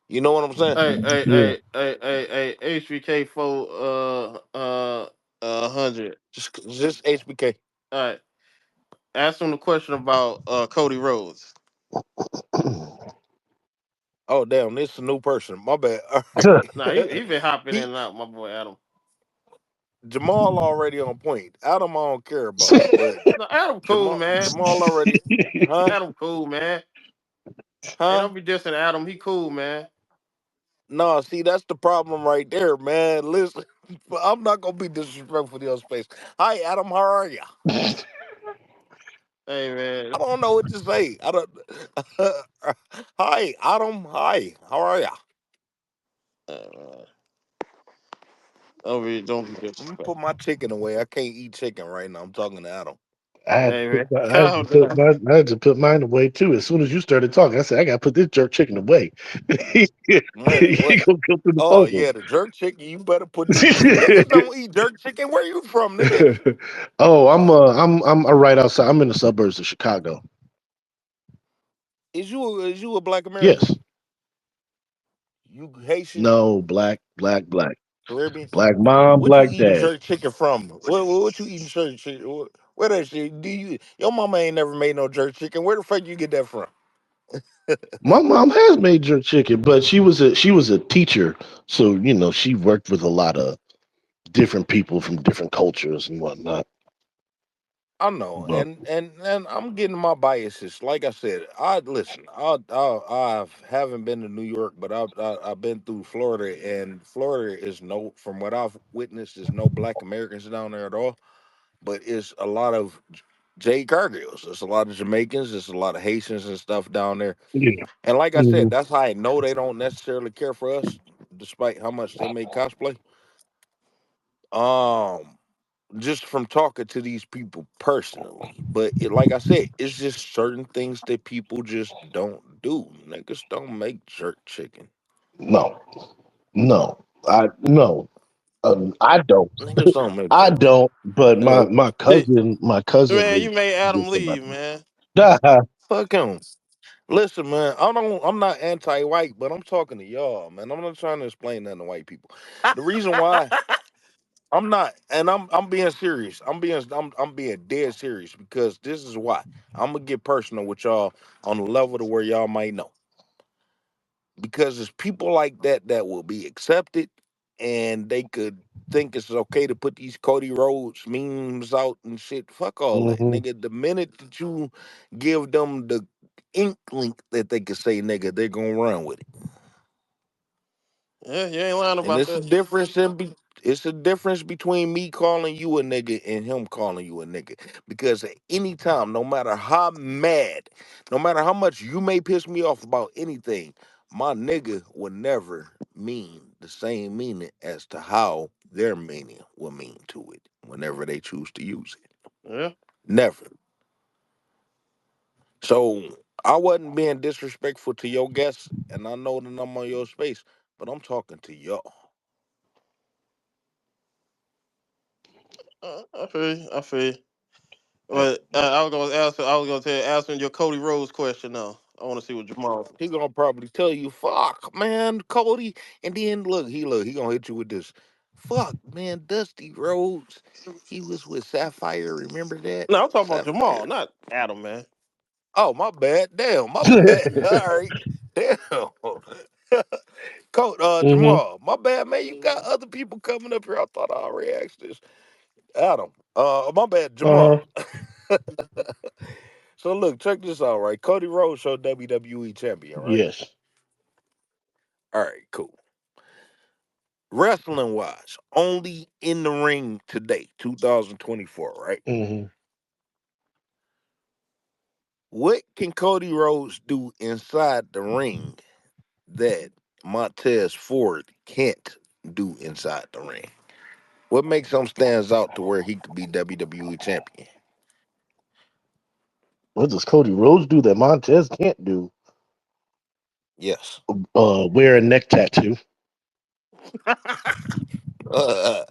You know what I'm saying? Hey, hey, Yeah. hey, hey, hey, hey, HBK 4 100. Just HBK. All right. Ask him the question about Cody Rhodes. Oh damn, this is a new person. My bad. All Nah, right. he been hopping in he and out, my boy Adam. Jamal already on point. Adam I don't care about, but No, Adam cool, Jamal man. Jamal already, huh? Adam cool, man. Hey, Huh? don't be dissing Adam. He cool, man. No, see that's the problem right there, man. Listen, I'm not gonna be disrespectful to your space. Hi, Adam. How are you? Hey, I man. don't know what to say. I don't. Hi, Adam. Hi. How are you? Uh, don't be Let me disrespectful. put my chicken away. I can't eat chicken right now. I'm talking to Adam. Hey, man. I had to Calm put down. my, I had to put mine away too. As soon as you started talking, I said, I got to put this jerk chicken away. he Man, what? gonna go through the Oh phone. yeah, the jerk chicken. You better put niggas don't eat jerk chicken. Where you from, nigga? Oh, I'm right outside. I'm in the suburbs of Chicago. Is you a black American? Yes. You Haitian, No, black. Caribbean? Black mom, What you black eating dad. jerk chicken from? What you eating jerk chicken? Where that shit? Do you? Your mama ain't never made no jerk chicken. Where the fuck you get that from? My mom has made jerk chicken, but she was a teacher, so she worked with a lot of different people from different cultures and whatnot. I know, But and I'm getting my biases. Like I said, I listen. I haven't been to New York, but I've been through Florida, and Florida is no, from what I've witnessed, there's no Black Americans down there at all. But it's a lot of Jay Cargills. There's a lot of Jamaicans. There's a lot of Haitians and stuff down there. yeah. And like I said, Mhm. that's how I know they don't necessarily care for us, despite how much they make cosplay. Um, just from talking to these people personally. But like I said, it's just certain things that people just don't do. Niggas don't make jerk chicken. No, no, I don't. Niggas don't make I jerk chicken. don't. But my No, my Hey, cousin, my cousin man, was you made Adam just about leave, man. that. fuck him. Listen, man, I'm not anti-white, but I'm talking to y'all, man. I'm not trying to explain nothing to white people. The reason why I'm not, and I'm being serious. I'm being dead serious because this is why. I'm gonna get personal with y'all on the level to where y'all might know. Because it's people like that that will be accepted, and they could think it's okay to put these Cody Rhodes memes out and shit. Fuck all that, Hmm. nigga. The minute that you give them the inkling that they can say nigga, they're gonna run with it. Yeah, you ain't lying And about that. it's a difference between me calling you a nigga and him calling you a nigga. Because at any time, no matter how mad, no matter how much you may piss me off about anything, my nigga will never mean the same meaning as to how their meaning will mean to it whenever they choose to use it. Yeah. Never. So I wasn't being disrespectful to your guests, and I know that I'm on your space, but I'm talking to y'all. I feel you. I feel you. But I was gonna tell you, asking your Cody Rhodes question now. I want to see what Jamal. He gonna probably tell you, "Fuck, man, Cody," and then he gonna hit you with this. Fuck, man, Dusty Rhodes. He was with Sapphire. Remember that No, I'm talking about Sapphire? Jamal, not Adam, man. Oh, my bad. Damn, my bad. All right, damn. Coach, Hmm. Jamal, my bad, man. You got other people coming up here. I thought I already asked this. Adam, my bad, Uh-huh. Jamal. So look, check this out, right? Cody Rhodes, your WWE champion, right? Yes. All right, cool. Wrestling wise, only in the ring today, 2024, right? Hmm. What can Cody Rhodes do inside the ring that Montez Ford can't do inside the ring? What makes him stands out to where he could be WWE champion? What does Cody Rhodes do that Montez can't do? Yes. Wear a neck tattoo. Uh,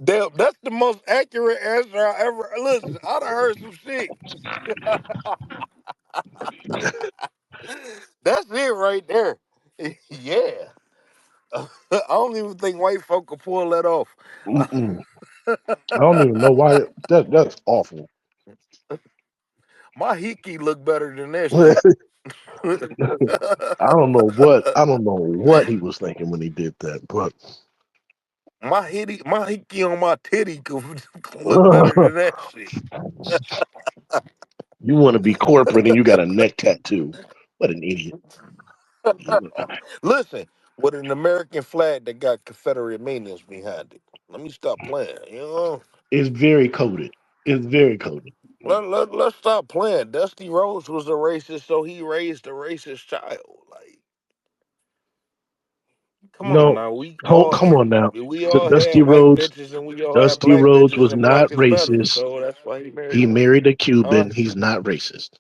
Damn, that's the most accurate answer I ever listen. I done heard some shit. That's it right there. Yeah. I don't even think white folk can pull that off. Mm-mm. I don't even know why that's awful. My hickey look better than that I shit. don't know what he was thinking when he did that, but My hickey on my titty could look better than that shit. you want to be corporate and you got a neck tattoo. What an idiot. Listen, with an American flag that got Confederate meanings behind it. Let me stop playing, you know? It's very coded. It's very coded. Let's stop playing. Dusty Rhodes was a racist, so he raised a racist child. Like, come on No, now. come on now. We all had Dusty white Rhodes, bitches and we all had Dusty black Rhodes bitches was and black not is better. racist. So that's why he married He them. married a Huh? Cuban. He's not racist.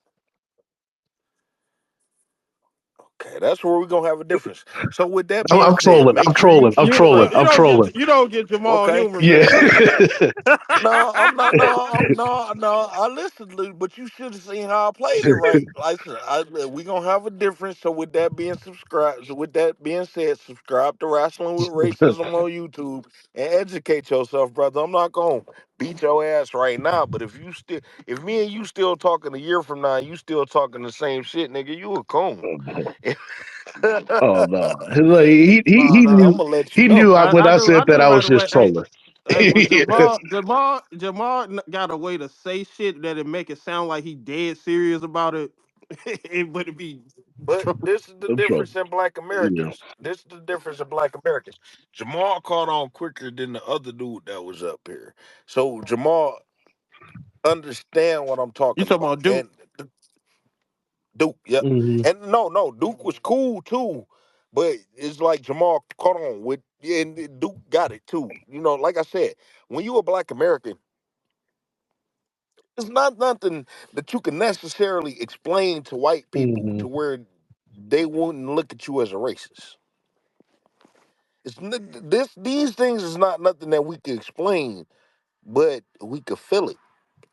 Okay, that's where we're gonna have a difference. So with that being I'm said, trolling. make I'm sure you trolling. I'm trolling. subscribe. I'm trolling. You don't get Jamal Okay. humor, Yeah. man. No, I'm not. No. I listened, to, but you should have seen how I played it right. Like, we gonna have a difference. So with that being subscribed, so with that being said, subscribe to Wrestling with Racism on YouTube and educate yourself, brother. I'm not gonna beat your ass right now, but if me and you still talking a year from now, you still talking the same shit, nigga, you a coon. Oh no! Like, Oh I'm no, gonna let you he know. knew when I I knew said I that knew I right was away. just trolling. Hey, but Jamal got a way to say shit that it make it sound like he dead serious about it, but it be But this is the I'm trolling. difference in black Yeah. Americans. This is the difference in black Americans. Jamal caught on quicker than the other dude that was up here. So Jamal understand what I'm you talking talking about. about Duke? And Duke, yep. Hmm. And no, Duke was cool too. But it's like Jamal caught on with yeah, and Duke got it too. You know, like I said, when you a black American, it's not nothing that you can necessarily explain to white people Hmm. to where they wouldn't look at you as a racist. These things is not nothing that we could explain, but we could feel it.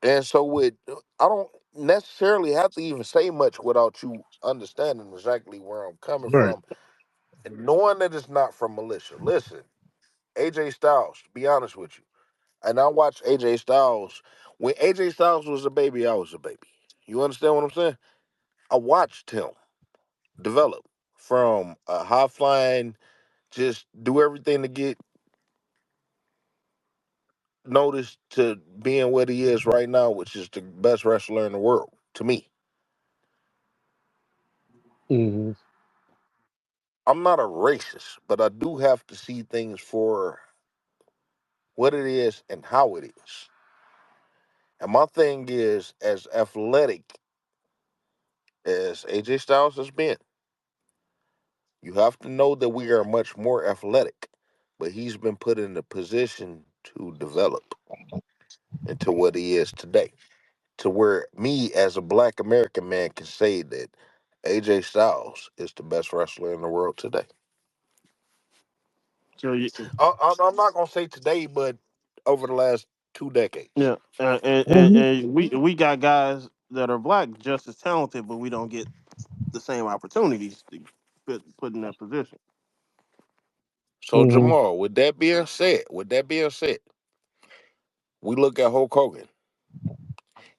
And so with I don't necessarily have to even say much without you understanding exactly where I'm coming Right. from and knowing that it's not from militia. Listen, AJ Styles, to be honest with you, and I watched AJ Styles when AJ Styles was a baby. I was a baby. You understand what I'm saying? I watched him develop from a high flying, just do everything to get noticed to being what he is right now, which is the best wrestler in the world to me. Hmm. I'm not a racist, but I do have to see things for what it is and how it is. And my thing is, as athletic as AJ Styles has been, you have to know that we are much more athletic. But he's been put in a position to develop into what he is today. To where me, as a black American man, can say that AJ Styles is the best wrestler in the world today. So I'm not gonna say today, but over the last 2 decades. yeah, Hmm. and we got guys that are black just as talented, but we don't get the same opportunities to put in that position. So Hmm. Jamal, with that being said, we look at Hulk Hogan,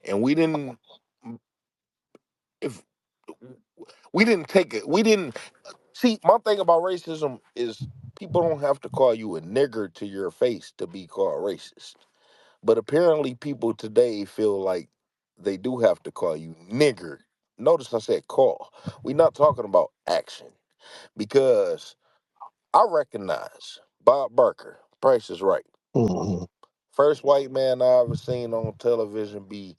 and if we didn't take it, we didn't see. My thing about racism is people don't have to call you a nigger to your face to be called racist. But apparently, people today feel like they do have to call you nigger. Notice I said call. We're not talking about action because I recognize Bob Barker. Price is right. Hmm. First white man I ever seen on television be.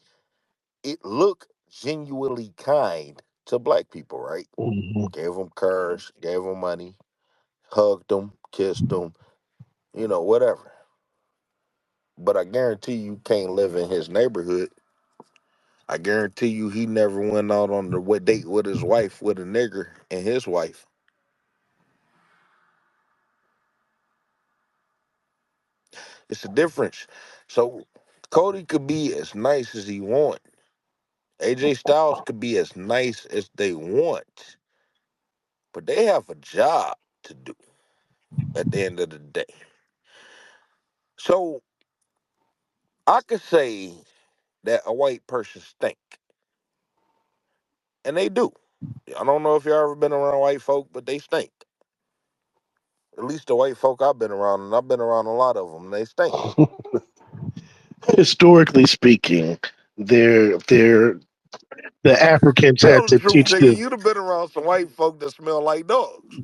It looked genuinely kind to black people, right? Hmm. Gave them cars, gave them money, hugged them, kissed them, whatever. But I guarantee you can't live in his neighborhood. I guarantee you he never went out on the what date with his wife with a nigger and his wife. It's a difference. So Cody could be as nice as he want AJ Styles could be as nice as they want, but they have a job to do at the end of the day. So I could say that a white person stink, and they do. I don't know if you ever been around white folk, but they stink. At least the white folk I've been around, and I've been around a lot of them, they stink. Historically speaking, they're the Africans had Tell the to truth, teach nigga. them. You'd have been around some white folk that smell like dogs.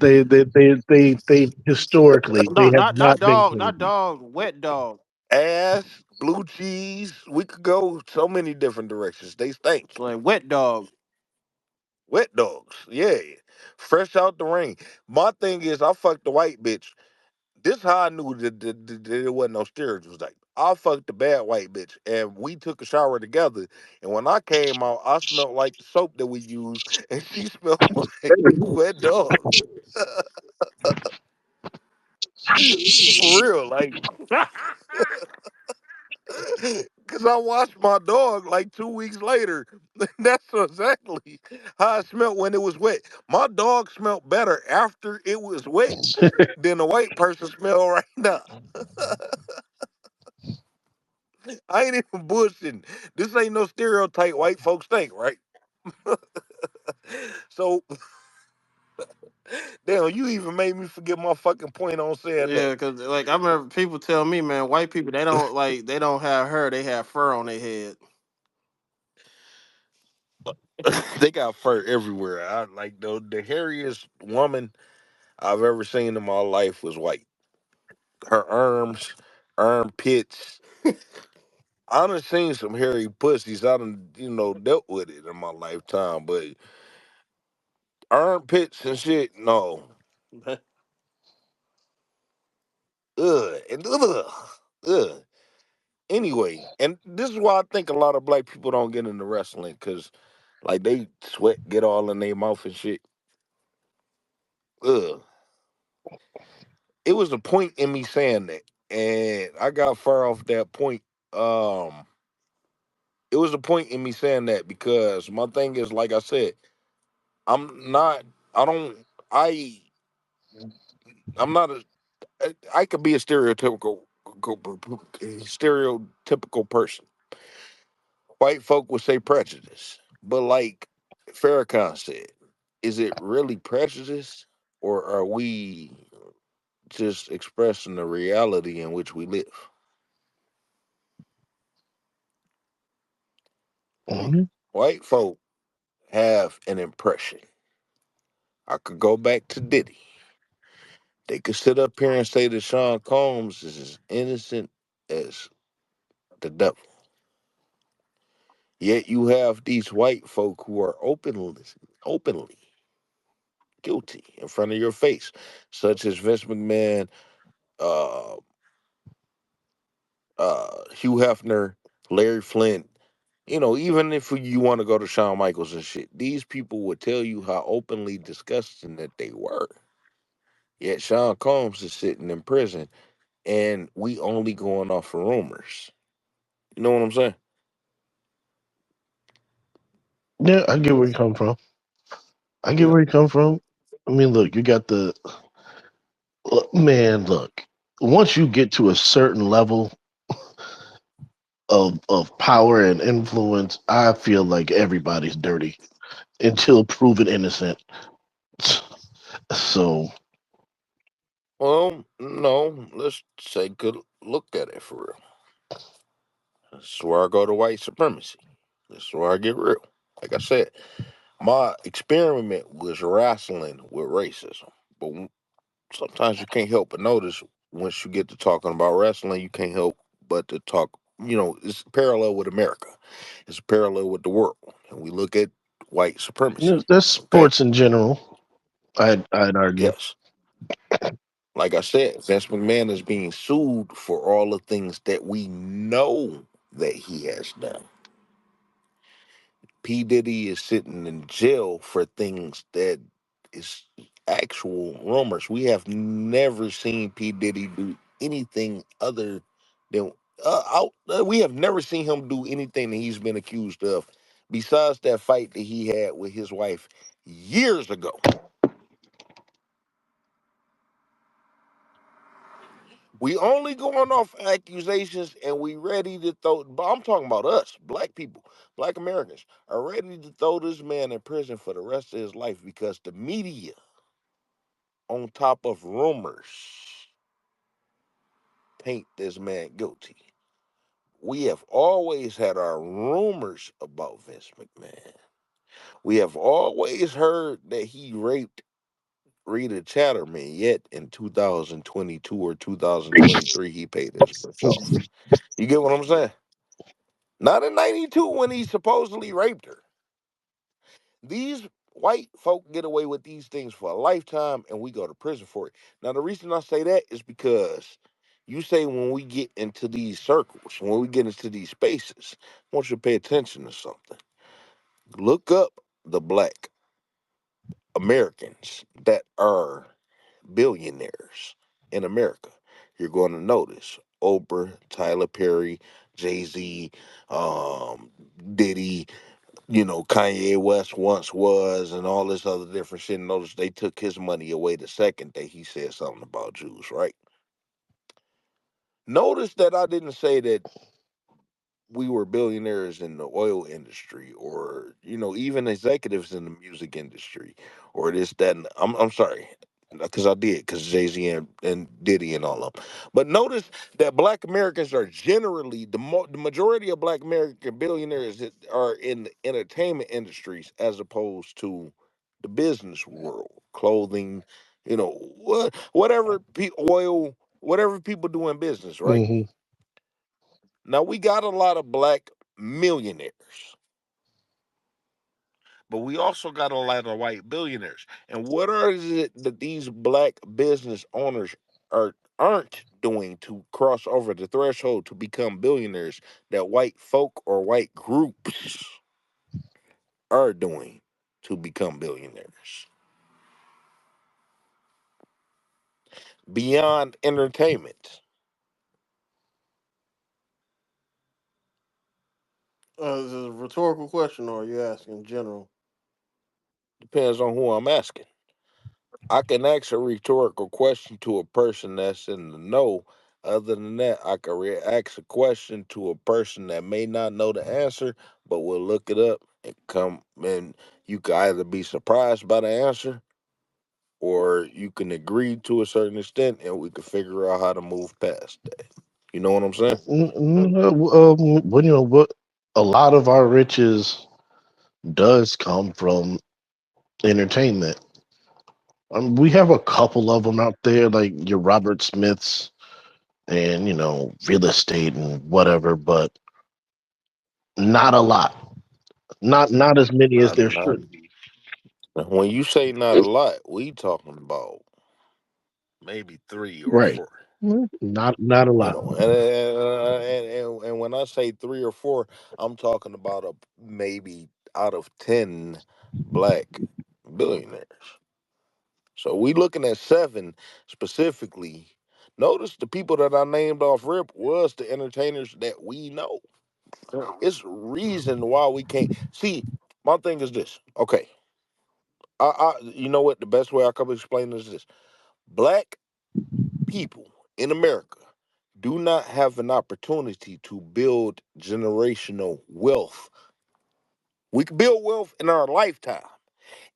They historically they No, have not not been dog, not clean. dog, wet dog. Ass, blue cheese. We could go so many different directions. They It's stink. like wet dog. Wet dogs. Yeah. Fresh out the rain. My thing is, I fucked the white bitch. This how I knew that there wasn't no stereotypes. Like, I fucked the bad white bitch, and we took a shower together. And when I came out, I smelled like the soap that we use, and she smelled like wet dog. For real, like, cause I washed my dog like 2 weeks later. That's exactly how I smelled when it was wet. My dog smelled better after it was wet than the white person smell right now. I ain't even bullshitting. This ain't no stereotype white folks think, right? So, damn, you even made me forget my fucking point on saying that. Yeah, cause like I remember people tell me, man, white people they don't have hair, they have fur on their head. They got fur everywhere. I like the hairiest woman I've ever seen in my life was white. Her arms, armpits. I done seen some hairy pussies. I done, dealt with it in my lifetime, but armpits and shit, no. Ugh. And ugh. Ugh. Anyway, and this is why I think a lot of black people don't get into wrestling, because, like, they sweat get all in their mouth and shit. Ugh. It was a point in me saying that, and I got far off that point. Um, it was a point in me saying that because my thing is, like I said, I'm not. I don't. I. I'm not a. I could be a stereotypical person. White folk would say prejudice, but like Farrakhan said, is it really prejudice, or are we just expressing the reality in which we live? Mhm. White folk have an impression. I could go back to Diddy. They could sit up here and say that Sean Combs is as innocent as the devil. Yet you have these white folk who are openly guilty in front of your face, such as Vince McMahon, uh, Hugh Hefner, Larry Flint. Even if you want to go to Shawn Michaels and shit, these people would tell you how openly disgusting that they were. Yet Sean Combs is sitting in prison, and we only going off of rumors. You know what I'm saying? Yeah, I get where you come from. I get Yeah. where you come from. I mean, look, you got man. Look, once you get to a certain level of power and influence, I feel like everybody's dirty until proven innocent. So Well, no, let's take a look at it for real. This is where I go to white supremacy. This is where I get real. Like I said, my experiment was wrestling with racism. But sometimes you can't help but notice once you get to talking about wrestling, you can't help but to talk, it's parallel with America. It's parallel with the world. And we look at white supremacy. that's Okay? sports in general. I'd argue. Yes. Like I said, Vince McMahon is being sued for all the things that we know that he has done. P. Diddy is sitting in jail for things that is actual rumors. We have never seen P. Diddy do anything other than we have never seen him do anything that he's been accused of besides that fight that he had with his wife years ago. We only going off accusations and we ready to throw, but I'm talking about us, black people, black Americans, are ready to throw this man in prison for the rest of his life because the media, on top of rumors, paint this man guilty. We have always had our rumors about Vince McMahon. We have always heard that he raped Rita Chatterman, yet in 2022 or 2023, he paid his bitch off. You get what I'm saying? Not in 92 when he supposedly raped her. These white folk get away with these things for a lifetime and we go to prison for it. Now, the reason I say that is because you say when we get into these circles, when we get into these spaces, I want you to pay attention to something. Look up the black Americans that are billionaires in America. You're going to notice Oprah, Tyler Perry, Jay Z, Diddy, Kanye West once was, and all this other different shit. Notice they took his money away the second day he said something about Jews, right? Notice that I didn't say that we were billionaires in the oil industry or even executives in the music industry or this that and, I'm sorry because I did because Jay-Z and Diddy and all of them, but notice that black Americans are generally the majority of black American billionaires that are in the entertainment industries as opposed to the business world, clothing, whatever oil, whatever people do in business, right? Hmm. Now we got a lot of black millionaires, but we also got a lot of white billionaires. And what are it that these black business owners aren't doing to cross over the threshold to become billionaires that white folk or white groups are doing to become billionaires? Beyond entertainment. Is this a rhetorical question or are you asking in general? Depends on who I'm asking. I can ask a rhetorical question to a person that's in the know. Other than that, I can ask a question to a person that may not know the answer, but will look it up and come. And you can either be surprised by the answer, or you can agree to a certain extent, and we can figure out how to move past that. You know what I'm saying? Well, what a lot of our riches does come from entertainment. We have a couple of them out there, like your Robert Smiths and real estate and whatever, but not a lot. Not as many as Not, there not. should be. When you say not a lot, we talking about maybe three or Right. four. Not a lot. And when I say three or four, I'm talking about a maybe out of 10 black billionaires. So we looking at seven specifically. Notice the people that I named off rip was the entertainers that we know. It's reason why we can't see. My thing is this. Okay, you know what? The best way I can explain this is this: black people in America do not have an opportunity to build generational wealth. We can build wealth in our lifetime,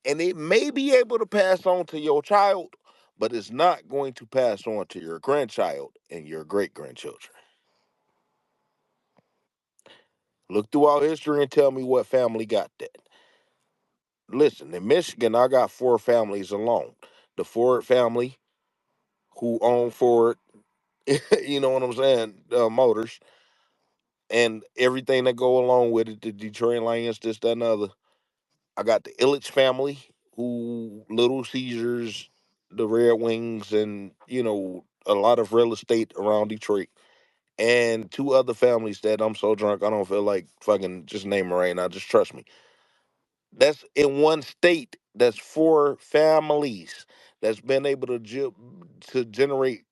and it may be able to pass on to your child, but it's not going to pass on to your grandchild and your great grandchildren. Look throughout history and tell me what family got that. Listen, in Michigan, I got four families alone. The Ford family, who own Ford, you know what I'm saying, Motors, and everything that go along with it, the Detroit Lions, this, that, and other. I got the Illich family, who Little Caesars, the Red Wings, and a lot of real estate around Detroit. And two other families that I'm so drunk I don't feel like fucking just naming right now. Just trust me. That's in one state. That's four families that's been able to generate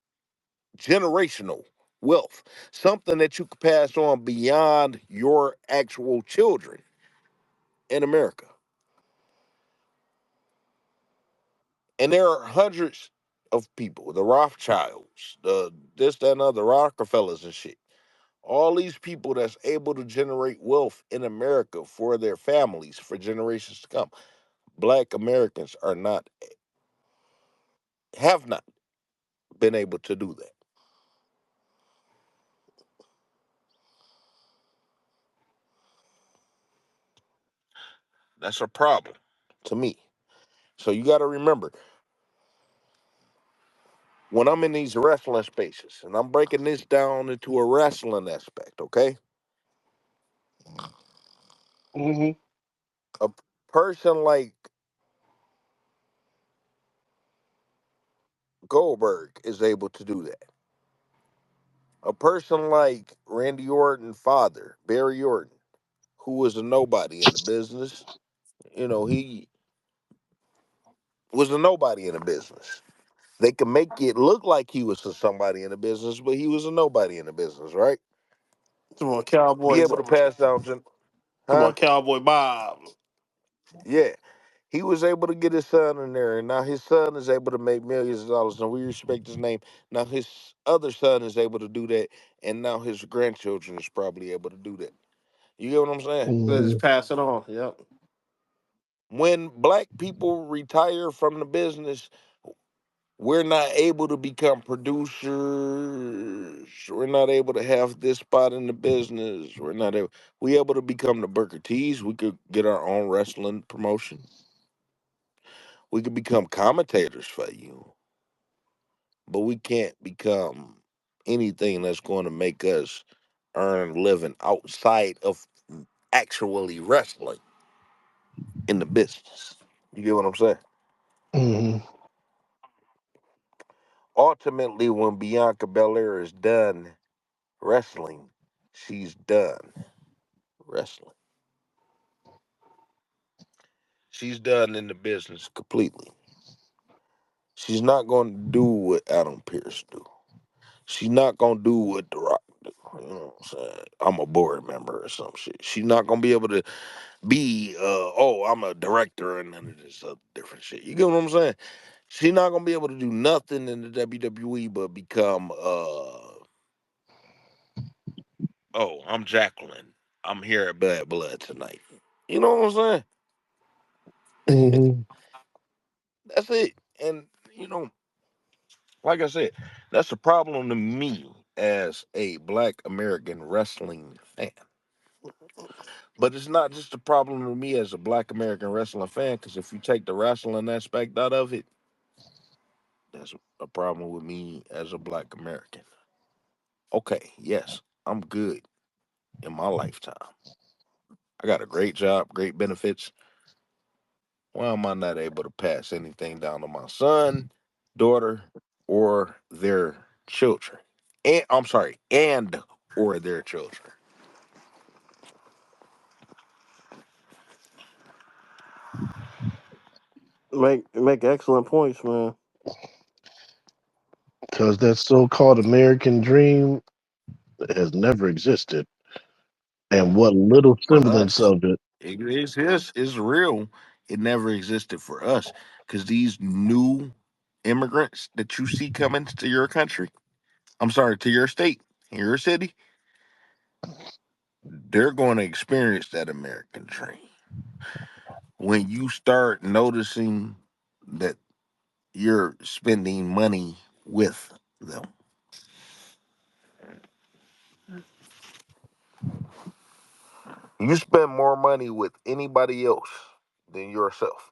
generational wealth, something that you could pass on beyond your actual children. in America, and there are hundreds of people, the Rothschilds, the this, that, and other Rockefellers and shit. All these people that's able to generate wealth in America for their families for generations to come. Black Americans are not, have not been able to do that. That's a problem to me. So you got to remember, when I'm in these wrestling spaces, and I'm breaking this down into a wrestling aspect, okay? Hmm. A person like Goldberg is able to do that. A person like Randy Orton's father, Barry Orton, who was a nobody in the business, he was a nobody in the business. They could make it look like he was somebody in the business, but he was a nobody in the business, right? Come on, Be Cowboy. able to pass down, Come on, huh? Cowboy Bob. Yeah. He was able to get his son in there, and now his son is able to make millions of dollars. And we respect his name. Now his other son is able to do that, and now his grandchildren is probably able to do that. You get what I'm saying? Let's just Hmm. pass it on. Yep. When black people retire from the business, we're not able to become producers. We're not able to have this spot in the business. We're not able. We able to become the Booker T's. We could get our own wrestling promotion. We could become commentators for you, but we can't become anything that's going to make us earn a living outside of actually wrestling in the business. You get what I'm saying? Hmm. Ultimately, when Bianca Belair is done wrestling, she's done wrestling. She's done in the business completely. She's not going to do what Adam Pierce do. She's not going to do what The Rock do. You know what I'm saying? I'm a board member or some shit. She's not going to be able to be, I'm a director and none of this other different shit. You get what I'm saying? She's not going to be able to do nothing in the WWE but become, I'm Jacqueline. I'm here at Bad Blood tonight. You know what I'm saying? Hmm. That's it. And, like I said, that's a problem to me as a black American wrestling fan. But it's not just a problem to me as a black American wrestling fan, because if you take the wrestling aspect out of it, that's a problem with me as a black American. Okay, yes, I'm good in my lifetime. I got a great job, great benefits. Why am I not able to pass anything down to my son, daughter, or their children? And I'm sorry, and or their children. Make excellent points, man. Because that so-called American dream has never existed, and what little For semblance us, of it. it exists. It's real. It never existed for us because these new immigrants that you see coming to your country, I'm sorry, to your state, your city, they're going to experience that American dream. When you start noticing that you're spending money with them, you spend more money with anybody else than yourself.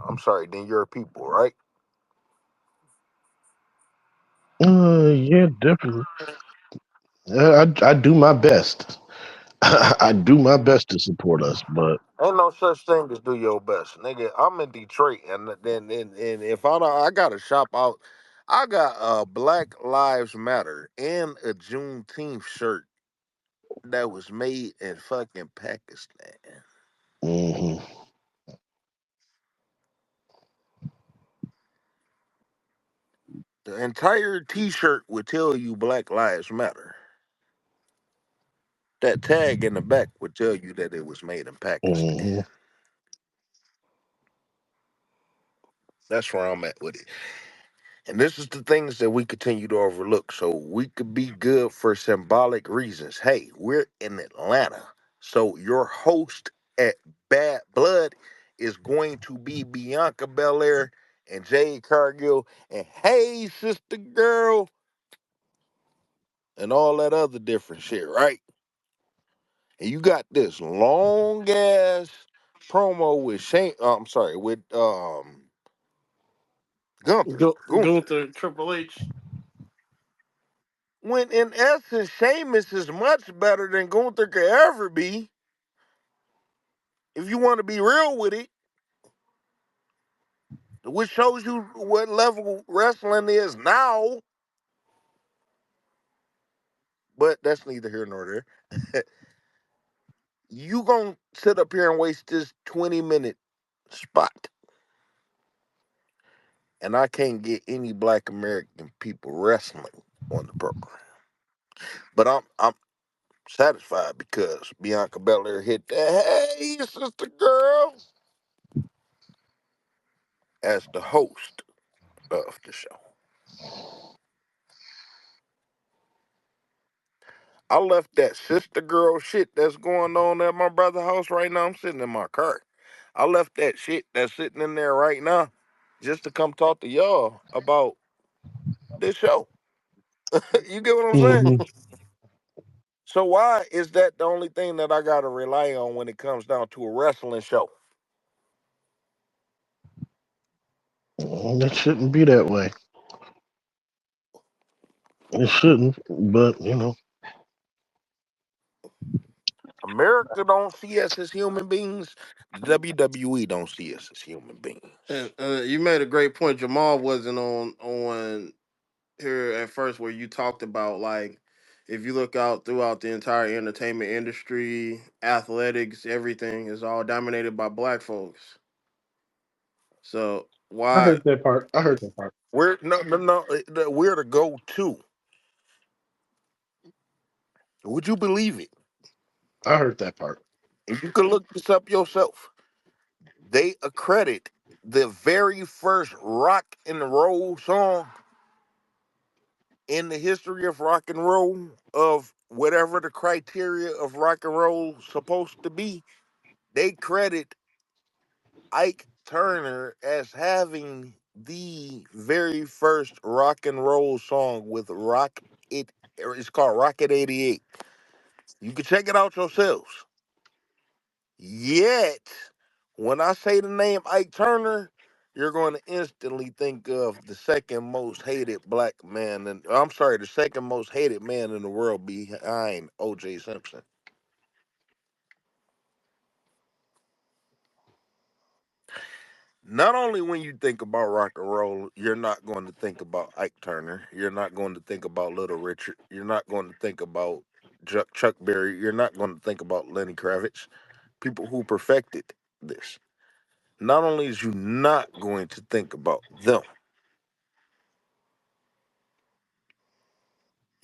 I'm sorry, than your people, right? Yeah, definitely. I do my best. I do my best to support us, but Ain't no such thing as do your best, nigga. I'm in Detroit, and then and if I got to shop out, I got a Black Lives Matter and a Juneteenth shirt that was made in fucking Pakistan. hmm. The entire T-shirt would tell you Black Lives Matter. That tag in the back would tell you that it was made in Pakistan. Mhm. That's where I'm at with it. And this is the things that we continue to overlook. So we could be good for symbolic reasons. Hey, we're in Atlanta. So your host at Bad Blood is going to be Bianca Belair and Jade Cargill and Hey Sister Girl and all that other different shit, right? And you got this long ass promo with Shane. I'm sorry, with Gunther. Gunther. Gunther, Triple H. When in essence, Sheamus is much better than Gunther could ever be. If you want to be real with it, which shows you what level wrestling is now. But that's neither here nor there. You gonna sit up here and waste this 20-minute spot, and I can't get any Black American people wrestling on the program. But I'm satisfied because Bianca Belair hit that Hey Sister Girl as the host of the show. I left that sister girl shit that's going on at my brother's house right now. I'm sitting in my car. I left that shit that's sitting in there right now just to come talk to y'all about this show. You get what I'm saying? Mhm. So why is that the only thing that I gotta rely on when it comes down to a wrestling show? It shouldn't be that way. It shouldn't, but America don't see us as human beings. WWE don't see us as human beings. And you made a great point. Jamal wasn't on here at first where you talked about like if you look out throughout the entire entertainment industry, athletics, everything is all dominated by black folks. So I why? heard that part. I heard that part. We're no. We're the go-to. Would you believe it? I heard that part. And you can look this up yourself. They accredit the very first rock and roll song in the history of rock and roll of whatever the criteria of rock and roll supposed to be. They credit Ike Turner as having the very first rock and roll song with Rock It. It's called Rocket 88. You can check it out yourselves. Yet, when I say the name Ike Turner, you're going to instantly think of the second most hated black man, and I'm sorry, the second most hated man in the world behind O.J. Simpson. Not only when you think about rock and roll, you're not going to think about Ike Turner. You're not going to think about Little Richard. You're not going to think about Chuck Berry. You're not going to think about Lenny Kravitz, people who perfected this. Not only is you not going to think about them,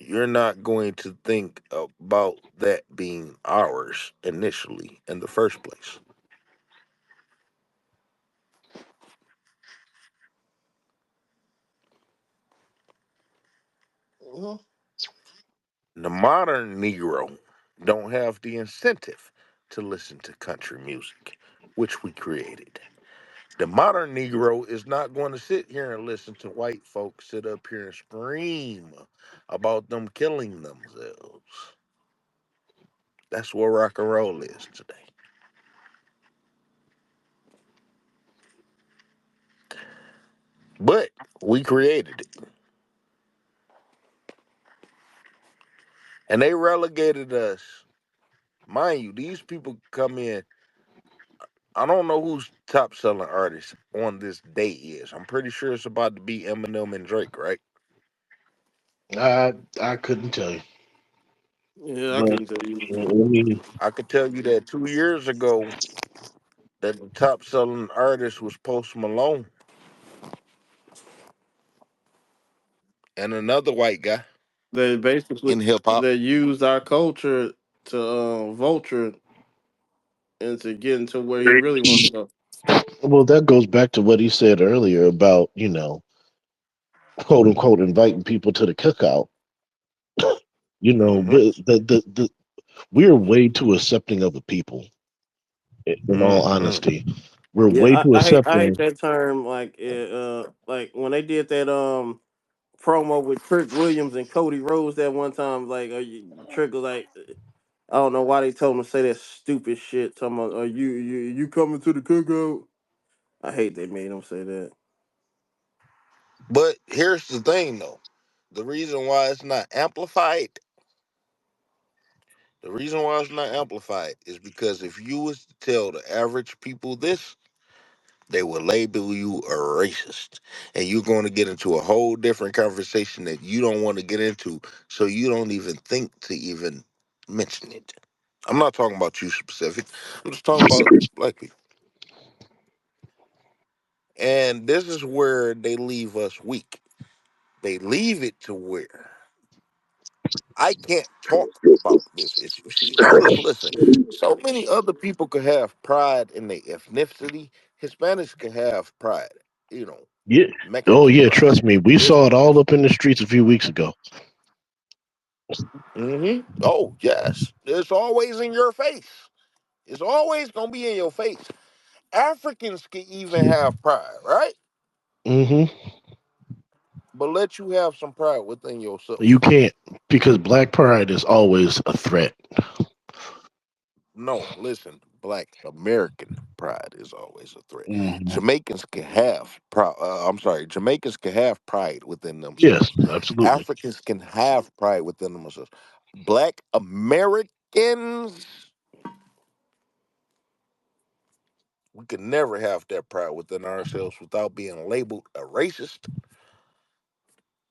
you're not going to think about that being ours initially in the first place. Mhm. The modern Negro don't have the incentive to listen to country music, which we created. The modern Negro is not going to sit here and listen to white folks sit up here and scream about them killing themselves. That's what rock and roll is today. But we created it. And they relegated us. Mind you, these people come in. I don't know who's top selling artist on this day is. I'm pretty sure it's about to be Eminem and Drake, right? I couldn't tell you, Yeah, I but couldn't tell you. let me. I could tell you that 2 years ago that the top selling artist was Post Malone and another white guy They basically in hip hop. they used our culture. to Vulture and to get into where he really wants to go. Well, that goes back to what he said earlier about, quote unquote, inviting people to the cookout. Mm-hmm. We're way too accepting of the people. In all Mm-hmm. honesty, we're way Yeah, too I hate accepting. that term. Like when they did that promo with Trick Williams and Cody Rhodes that one time. Like, Trick was like, I don't know why they told him to say that stupid shit. Talking about, are you coming to the cookout? I hate they made him say that. But here's the thing, though. The reason why it's not amplified, the reason why it's not amplified is because if you was to tell the average people this, they will label you a racist. And you're going to get into a whole different conversation that you don't want to get into, so you don't even think to even mention it. I'm not talking about you specific. I'm just talking about black people. And this is where they leave us weak. They leave it to where I can't talk about this issue. See, notice, listen, so many other people could have pride in their ethnicity. Hispanics can have pride, you know, Yeah. Oh Mexican yeah, pride. trust me. We This, saw it all up in the streets a few weeks ago. oh, yes, it's always in your face. It's always going to be in your face. Africans can even have pride, right? Hmm. But let you have some pride within You yourself. can't, because black pride is always a threat. No, listen, black American pride is always a threat. Hmm. Jamaicans can have I'm sorry, Jamaicans can have pride within Yes, themselves. absolutely. Africans can have pride within themselves. Black Americans, we can never have that pride within ourselves without being labeled a racist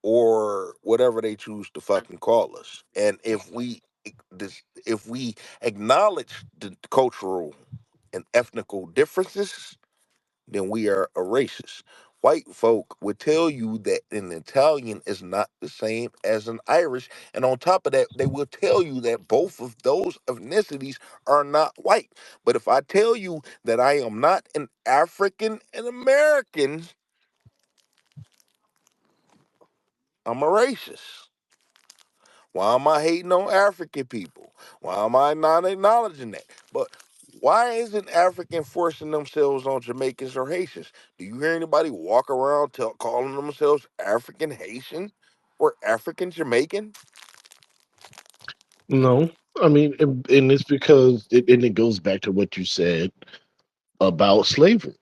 or whatever they choose to fucking call us. And if we acknowledge the cultural and ethnical differences, then we are a racist. White folk would tell you that an Italian is not the same as an Irish. And on top of that, they will tell you that both of those ethnicities are not white. But if I tell you that I am not an African and American, I'm a racist. Why am I hating on African people? Why am I not acknowledging that? But why isn't African forcing themselves on Jamaicans or Haitians? Do you hear anybody walk around calling themselves African Haitian or African Jamaican? No, I mean, and it's because and it goes back to what you said about slavery.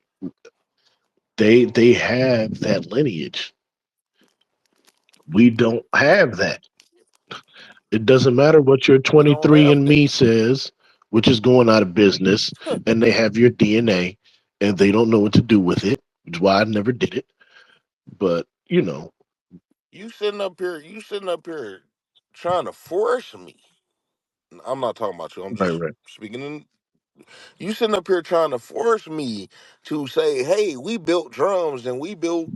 They have that lineage. We don't have that. It doesn't matter what your We don't 23 have and that. Me says, which is going out of business, and they have your DNA, and they don't know what to do with it, which is why I never did it. But You sitting up here trying to force me. I'm not talking about you. I'm right, just right. speaking in. You sitting up here trying to force me to say, "Hey, we built drums and we built,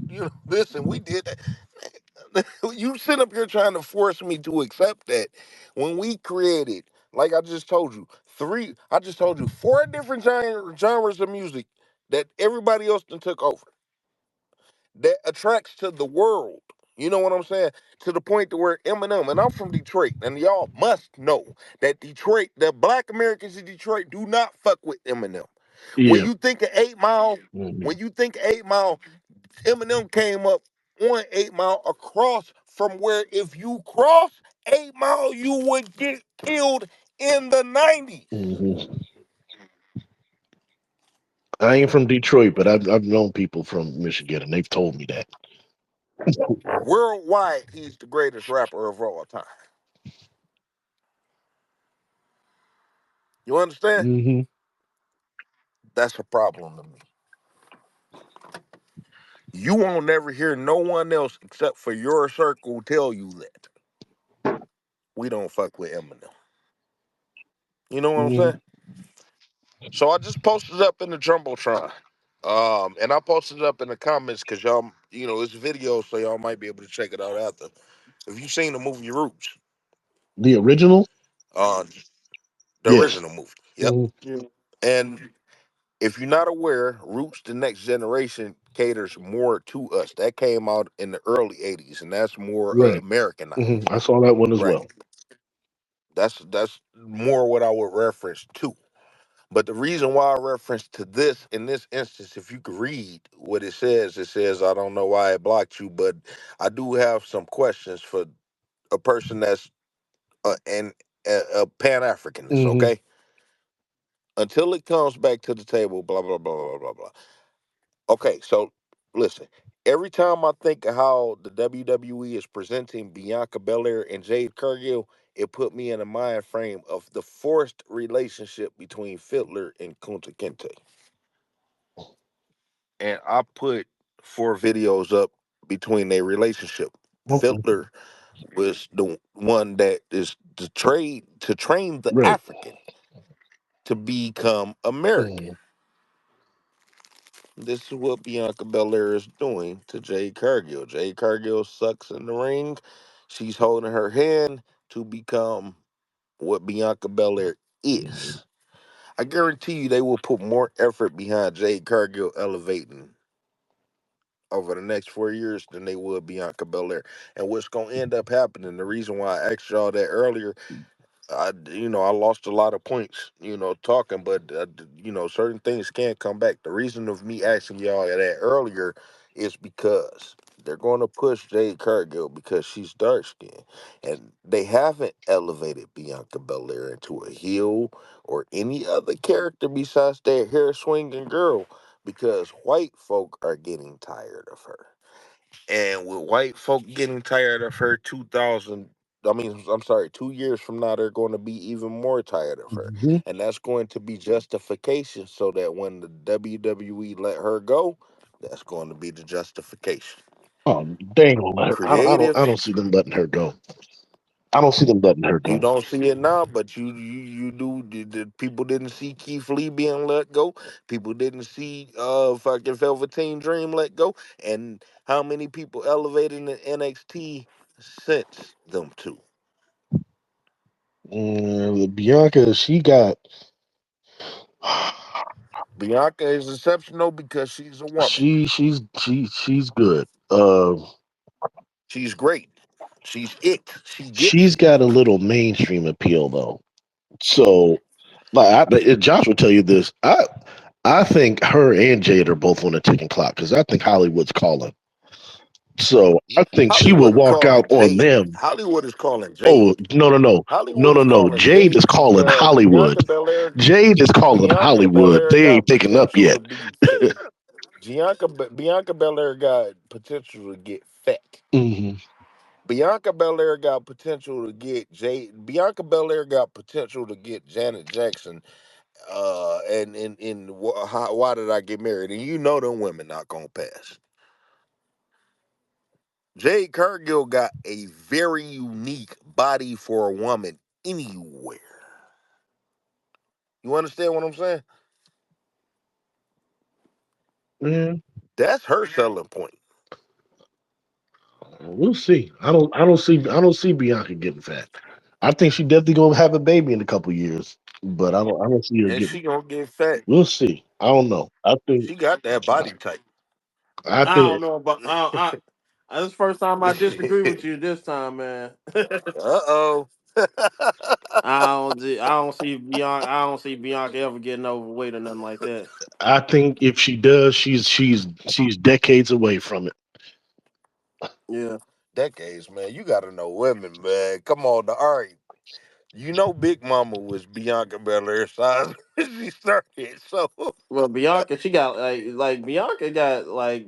this and we did that." You sitting up here trying to force me to accept that when we created, like I just told you, I just told you four different genres of music that everybody else done took over that attracts to the world. You know what I'm saying? To the point to where Eminem, and I'm from Detroit, and y'all must know that Detroit, the black Americans in Detroit do not fuck with Eminem. When Yeah. you think of 8 Mile, Mhm. when you think of 8 Mile, Eminem came up on 8 Mile across from where if you cross 8 Mile, you would get killed in the 90s. Mhm. I ain't from Detroit, but I've known people from Michigan, and they've told me that. Worldwide, he's the greatest rapper of all time. You understand? Hmm. That's a problem to me. You won't never hear no one else except for your circle tell you that we don't fuck with Eminem. You know what I'm Hmm. saying? So I just posted up in the jumbotron, and I posted it up in the comments because y'all, it's video, so y'all might be able to check it out after. If you seen the movie Roots, The original. uh, the Yes. original movie. Yep. Mhm. Yeah. And if you're not aware, Roots the Next Generation caters more to us. That came out in the early '80s, and that's more Right. Americanized. I saw that one as Right. well. That's more what I would reference to. But the reason why I reference to this in this instance, if you could read what it says, I don't know why it blocked you, but I do have some questions for a person that's a Pan Africanist. Hmm. Okay, until it comes back to the table, blah blah blah blah blah blah. Okay, so listen. Every time I think of how the WWE is presenting Bianca Belair and Jade Cargill, it put me in a mind frame of the forced relationship between Fiddler and Kunta Kinte. And I put 4 videos up between their relationship. Okay. Fiddler was the one that is to train the Right. African to become American. Hmm. This is what Bianca Belair is doing to Jade Cargill. Jade Cargill sucks in the ring. She's holding her hand to become what Bianca Belair is. I guarantee you they will put more effort behind Jade Cargill elevating over the next 4 years than they would Bianca Belair. And what's going to end up happening, the reason why I asked y'all that earlier, I lost a lot of points, talking, but certain things can't come back. The reason of me asking y'all that earlier is because they're going to push Jade Cargill because she's dark skinned, and they haven't elevated Bianca Belair into a heel or any other character besides that hair swinging girl because white folk are getting tired of her. And with white folk getting tired of her 2 years from now, they're going to be even more tired of her. Hmm. And that's going to be justification so that when the WWE let her go, that's going to be the justification. Oh, they ain't gonna let her. I Creative, don't see them letting her go. I don't see them letting her you go. don't see it now, but you do. People didn't see Keith Lee being let go. People didn't see fucking Velveteen Dream let go. And how many people elevated in NXT since them two? Bianca, she got. Bianca is exceptional because she's a woman. She's good. She's great. She's it. She gets She's it. got a little mainstream appeal though. So, Josh will tell you this. I think her and Jade are both on the ticking clock because I think Hollywood's calling. So I think she will Hollywood is walk out calling on Jade. them. Hollywood is calling Jade. Oh, no, no, no, no, Hollywood no, is no. calling Jade is Jade calling because Hollywood. Jade is calling Bianca Hollywood. Belair They ain't got picking up potential to yet. be Bianca Belair got potential to get fat. Hmm. Bianca Belair got potential to get Jade. Bianca Belair got potential to get Janet Jackson. Why did I get married? And you know them women not gonna pass. Jade Cargill got a very unique body for a woman anywhere. You understand what I'm saying? Yeah, That's her selling point. we'll see. I don't see Bianca getting fat. I think she definitely gonna have a baby in a couple years, but I don't see her And getting. she gonna get fat. We'll see. I don't know. She got that body type. I I think don't know about. This is the first time I disagree with you this time, man. Uh-oh. I don't see Bianca ever getting overweight or nothing like that. I think if she does, she's decades away from it. Yeah. Decades, man. You gotta know women, man. Come on, all right. You know Big Mama was Bianca Belair's size when she started. So Well, Bianca, she got like Bianca got like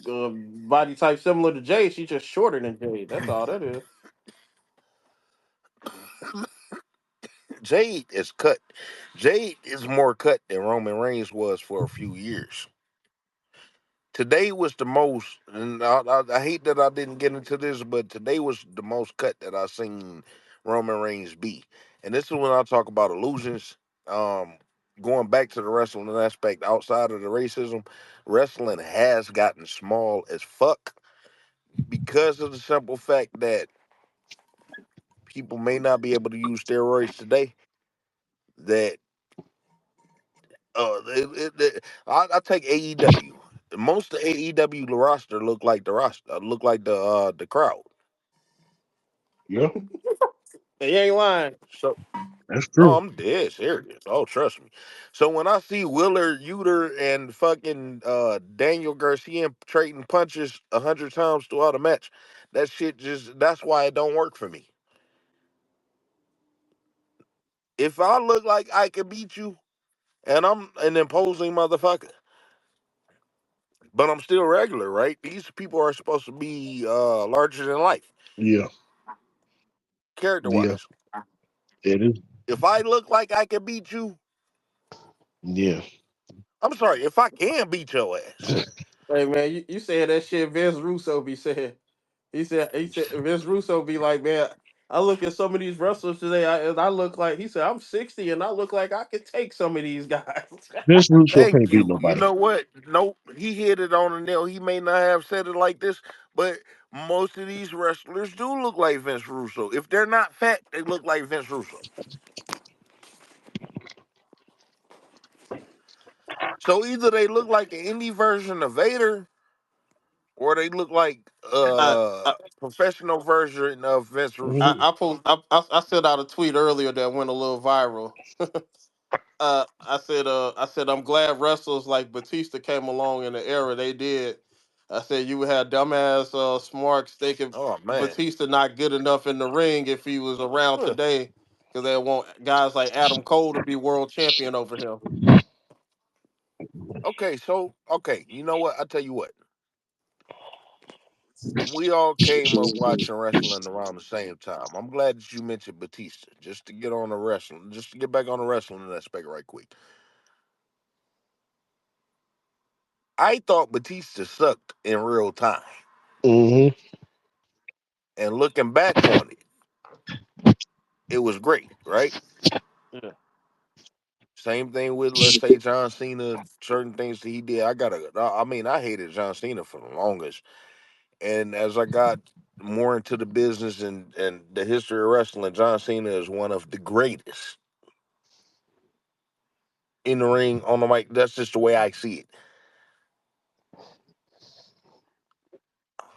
body type similar to Jay. She's just shorter than Jay. That's all that is. Jade is cut. Jade is more cut than Roman Reigns was for a few years. Today was the most, and I hate that I didn't get into this, but today was the most cut that I seen Roman Reigns be. And this is when I talk about illusions. Um, Going back to the wrestling aspect outside of the racism, wrestling has gotten small as fuck because of the simple fact that people may not be able to use steroids today. that I take AEW. Most of AEW roster look like the roster, look like the crowd. Yeah, He ain't lying. So that's no, true. I'm dead serious. Oh, trust me. So when I see Willer Uter and fucking Daniel Garcia trading punches 100 times throughout a match, that shit just that's why it don't work for me. If I look like I can beat you and I'm an imposing motherfucker, but I'm still regular, right? These people are supposed to be larger than life, Yeah, character yeah, wise. it is. If I look like I can beat you, Yeah, I'm sorry, if I can beat your ass. Hey man, you said that shit Vince Russo be saying. He said Vince Russo be like, man, I look at some of these wrestlers today, and I look like he said I'm 60 and I look like I could take some of these guys. Vince Russo Thank can't beat you. You nobody. know what? Nope. He hit it on the nail. He may not have said it like this, but most of these wrestlers do look like Vince Russo. If they're not fat, they look like Vince Russo. So either they look like an indie version of Vader, or they look like I, a I professional version of Vince Russo. I Hmm. I, post, I sent out a tweet earlier that went a little viral. I said I'm glad wrestlers like Batista came along in the era they did. I said you would have dumbass Smarks thinking Oh man. Batista not good enough in the ring if he was around Huh. today because they want guys like Adam Cole to be world champion over him. Okay, so okay, you know what? I tell you what. We all came up watching wrestling around the same time. I'm glad that you mentioned Batista, just to get on the wrestling, just to get back on the wrestling aspect right quick. I thought Batista sucked in real time, Hmm. and looking back on it, it was great, right? Yeah. Same thing with, let's say, John Cena. Certain things that he did, I mean, I hated John Cena for the longest, and as I got more into the business and the history of wrestling, John Cena is one of the greatest in the ring, on the mic. That's just the way I see it.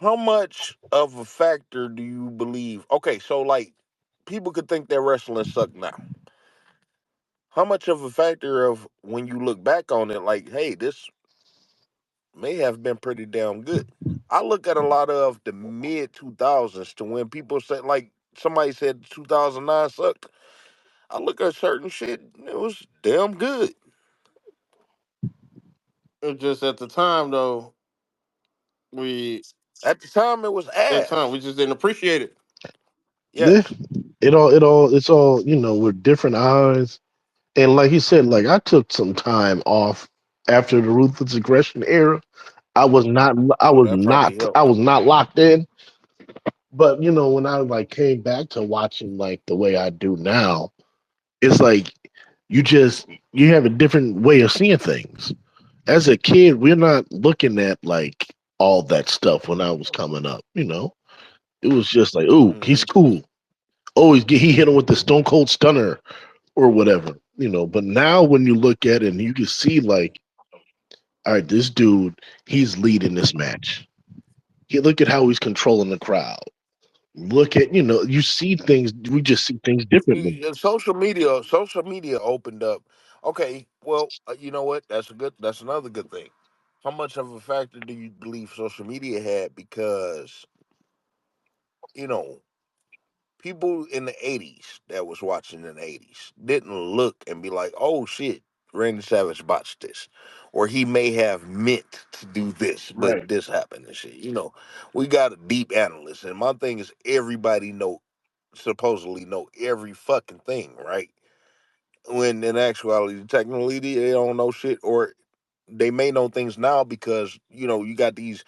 How much of a factor do you believe? Okay, so like people could think that wrestling suck now. How much of a factor of when you look back on it, like, hey, this may have been pretty damn good. I look at a lot of the mid 2000s to when people said, like, somebody said 2009 sucked. I look at certain shit, it was damn good. It just at the time though, we At the time, it was at the time ass. we just didn't appreciate it. Yeah, Yes. it's all with different eyes. And like he said, like I took some time off after the ruthless aggression era. I was not, I Oh, was that probably not, I helped. was not locked in. But when I like came back to watching like the way I do now, it's like you have a different way of seeing things. As a kid, we're not looking at like all that stuff when I was coming up. It was just like, oh, he's Hmm. cool. Oh, he hit him with the Stone Cold Stunner or whatever. But now when you look at it and you can see like, all right, this dude, he's leading this match. Look at how he's controlling the crowd. Look at you see things. We just see things differently. See, social media opened up. Okay, well, you know what? That's another good thing. How much of a factor do you believe social media had? Because you know, people in the '80s that was watching in the '80s didn't look and be like, "Oh shit, Randy Savage botched this," or he may have meant to do this, but Right. this happened and shit. We got a deep analyst, and my thing is everybody supposedly know every fucking thing, right? When in actuality, technically, they don't know shit, or they may know things now because you got these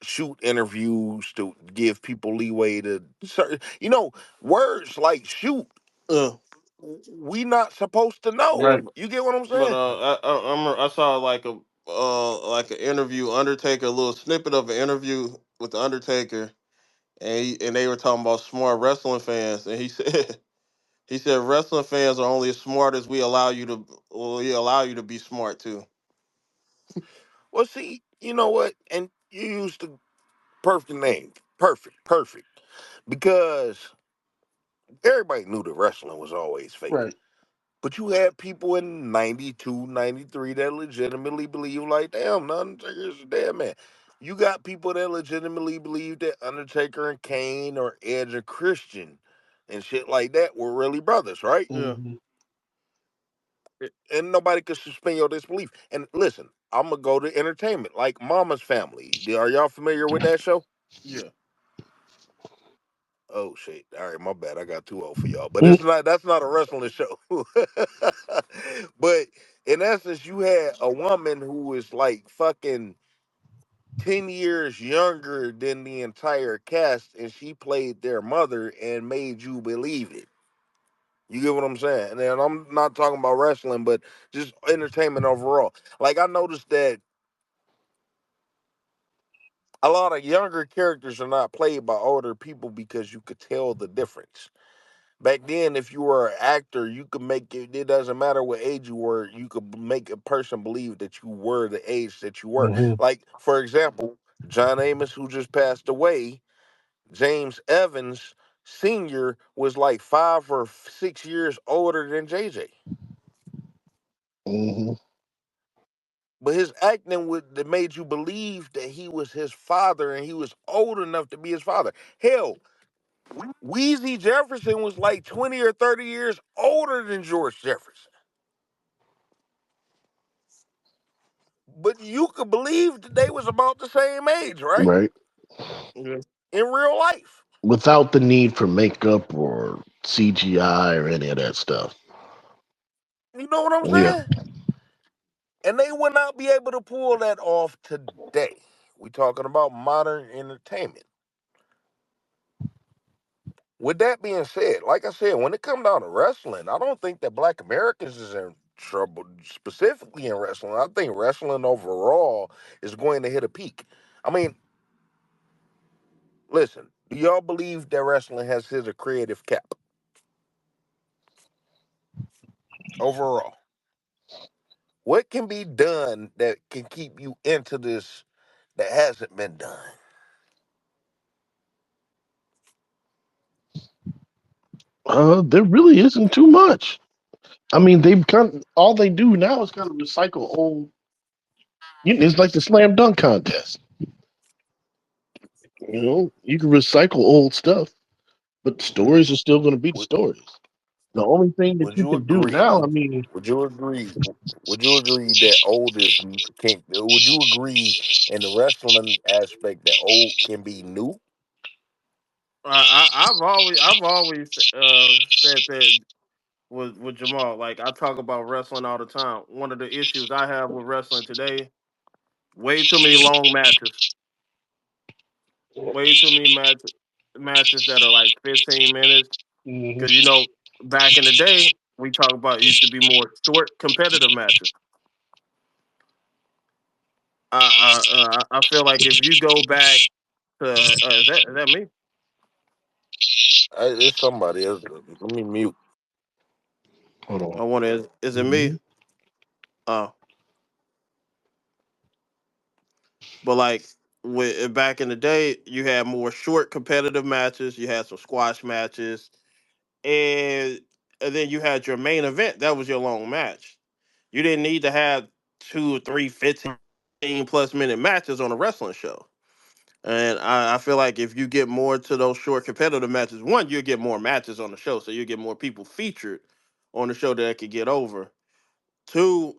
shoot interviews to give people leeway to certain, words like shoot. Uh, We not supposed to yeah, know. You get what I'm but saying? I saw like an interview Undertaker, a little snippet of an interview with the Undertaker, and they were talking about smart wrestling fans, and he said He said wrestling fans are only as smart as we allow you to be smart too. Well, see, you know what? And you used the perfect name. Perfect, perfect. Because everybody knew that wrestling was always fake. Right. But you had people in 92, 93 that legitimately believe, like, damn, the Undertaker's a dead man. You got people that legitimately believe that Undertaker and Kane or Edge and Christian and shit like that were really brothers, right? Yeah. Hmm. And nobody could suspend your disbelief. And listen, I'm gonna go to entertainment, like Mama's Family. Are y'all familiar with that show? Yeah. Oh shit! All right, my bad. I got too old for y'all. But it's not. That's not a wrestling show. But in essence, you had a woman who was like fucking 10 years younger than the entire cast, and she played their mother and made you believe it. You get what I'm saying? And I'm not talking about wrestling, but just entertainment overall. Like I noticed that a lot of younger characters are not played by older people because you could tell the difference. Back then, if you were an actor, you could make it. It doesn't matter what age you were. You could make a person believe that you were the age that you were. Hmm. Like for example, John Amos, who just passed away, James Evans Senior was like 5 or 6 years older than JJ. Hmm. But his acting would that made you believe that he was his father and he was old enough to be his father. Hell, Wheezy Jefferson was like 20 or 30 years older than George Jefferson. But you could believe that they was about the same age, right? Right. Yeah. In real life. Without the need for makeup or CGI or any of that stuff. You know what I'm Yeah. saying? And they would not be able to pull that off today. We talking about modern entertainment. With that being said, like I said, when it come down to wrestling, I don't think that Black Americans is in trouble specifically in wrestling. I think wrestling overall is going to hit a peak. I mean, listen, do y'all believe that wrestling has hit a creative cap overall? What can be done that can keep you into this that hasn't been done? There really isn't too much. I mean, they've kind of, all they do now is kind of recycle old. It's like the slam dunk contest. You can recycle old stuff, but the stories are still going to be the Would, stories. The only thing that would you you can do agree? now, I mean, Would you agree? Would you agree that old is can? Would you agree in the wrestling aspect that old can be new? I've always said that with Jamal. Like I talk about wrestling all the time. One of the issues I have with wrestling today, way too many long matches. Way too many matches that are like 15 minutes. mhm. Because back in the day, we talk about it used to be more short competitive matches. I feel like if you go back to is that me? It's somebody else. Let me mute. Hold on. I want to. Is it me? Mhm. Uh, but like with back in the day, you had more short competitive matches. You had some squash matches, and and then you had your main event. That was your long match. You didn't need to have 2, 3, 15 plus minute matches on a wrestling show. And I feel like if you get more to those short competitive matches, one, you'll get more matches on the show, so you'll get more people featured on the show that could get over. Two,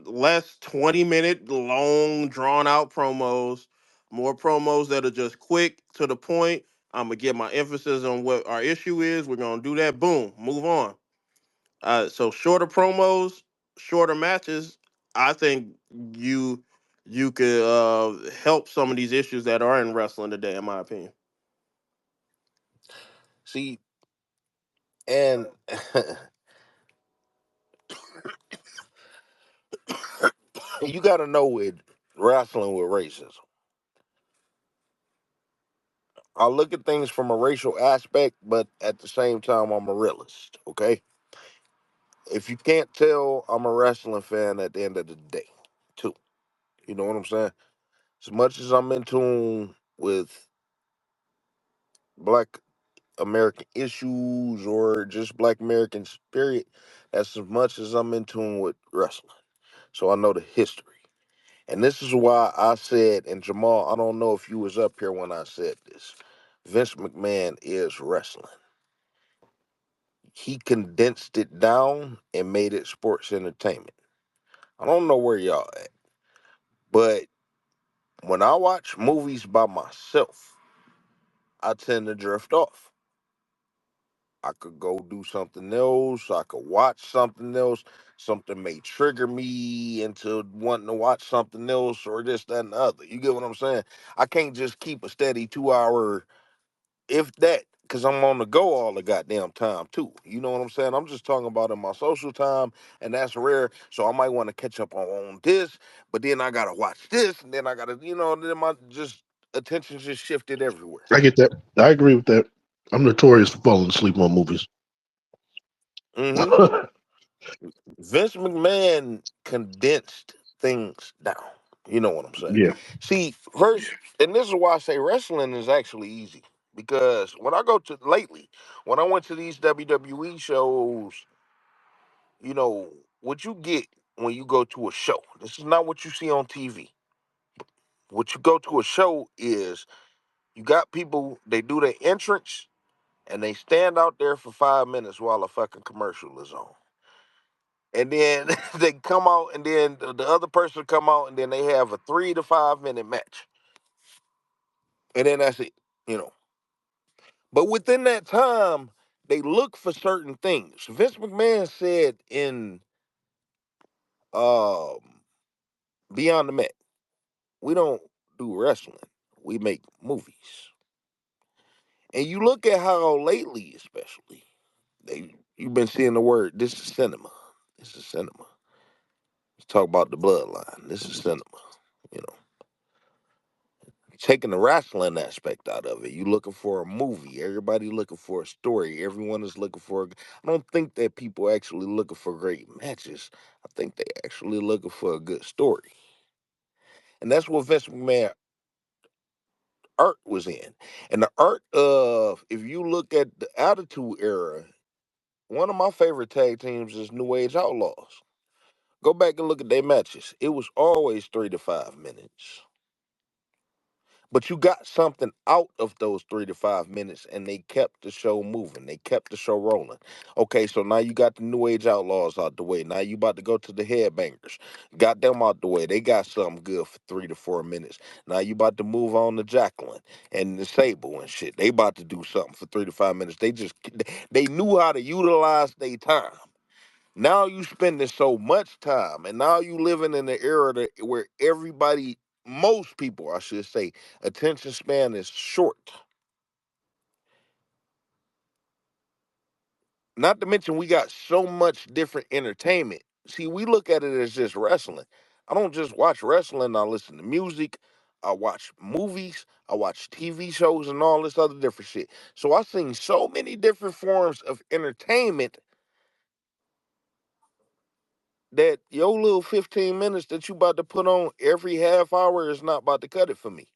less 20-minute long drawn out promos, more promos that are just quick to the point. I'm gonna get my emphasis on what our issue is. We're gonna do that. Boom, move on. So shorter promos, shorter matches. I think you you could help some of these issues that are in wrestling today, in my opinion. See, and you got to know with wrestling with racism, I look at things from a racial aspect, but at the same time, I'm a realist. Okay, if you can't tell, I'm a wrestling fan at the end of the day, too. You know what I'm saying? As much as I'm in tune with Black American issues or just Black American spirit, that's as much as I'm in tune with wrestling. So I know the history. And this is why I said, and Jamal, I don't know if you was up here when I said this. Vince McMahon is wrestling. He condensed it down and made it sports entertainment. I don't know where y'all at, but when I watch movies by myself, I tend to drift off. I could go do something else. I could watch something else. Something may trigger me into wanting to watch something else or this, that, and the other. You get what I'm saying? I can't just keep a steady 2 hour, if that, because I'm on the go all the goddamn time too. You know what I'm saying? I'm just talking about in my social time, and that's rare. So I might want to catch up on this, but then I gotta watch this, and then I gotta, then my just attention just shifted everywhere. I get that. I agree with that. I'm notorious for falling asleep on movies. Hmm. Vince McMahon condensed things down. You know what I'm saying? Yeah. See, first, and this is why I say wrestling is actually easy. Because when I go to lately, when I went to these WWE shows, you know, what you get when you go to a show, this is not what you see on TV. What you go to a show is you got people, they do their entrance and they stand out there for 5 minutes while a fucking commercial is on. And then they come out, and then the other person come out, and then they have a 3 to 5 minute match, and then that's it, you know. But within that time, they look for certain things. Vince McMahon said in um, Beyond the Mat, we don't do wrestling, we make movies. And you look at how lately, especially, you've been seeing the word. This is cinema. This is cinema. Let's talk about the bloodline. This is cinema. You know, taking the wrestling aspect out of it. You looking for a movie. Everybody looking for a story. Everyone is looking for. I don't think that people actually looking for great matches. I think they actually looking for a good story, and that's what Vince McMahon art was in. And the art of, if you look at the Attitude Era, one of my favorite tag teams is New Age Outlaws. Go back and look at their matches. It was always 3 to 5 minutes. But you got something out of those 3 to 5 minutes, and they kept the show moving. They kept the show rolling. Okay, so now you got the New Age Outlaws out the way. Now you about to go to the Headbangers. Got them out the way. They got something good for 3 to 4 minutes. Now you about to move on to Jacqueline and the Sable and shit. They about to do something for 3 to 5 minutes. They knew how to utilize their time. Now you spending so much time, and now you living in the era where everybody, most people, I should say, attention span is short. Not to mention, we got so much different entertainment. See, we look at it as just wrestling. I don't just watch wrestling. I listen to music. I watch movies. I watch TV shows and all this other different shit. So I've seen so many different forms of entertainment that your little 15 minutes that you about to put on every half hour is not about to cut it for me.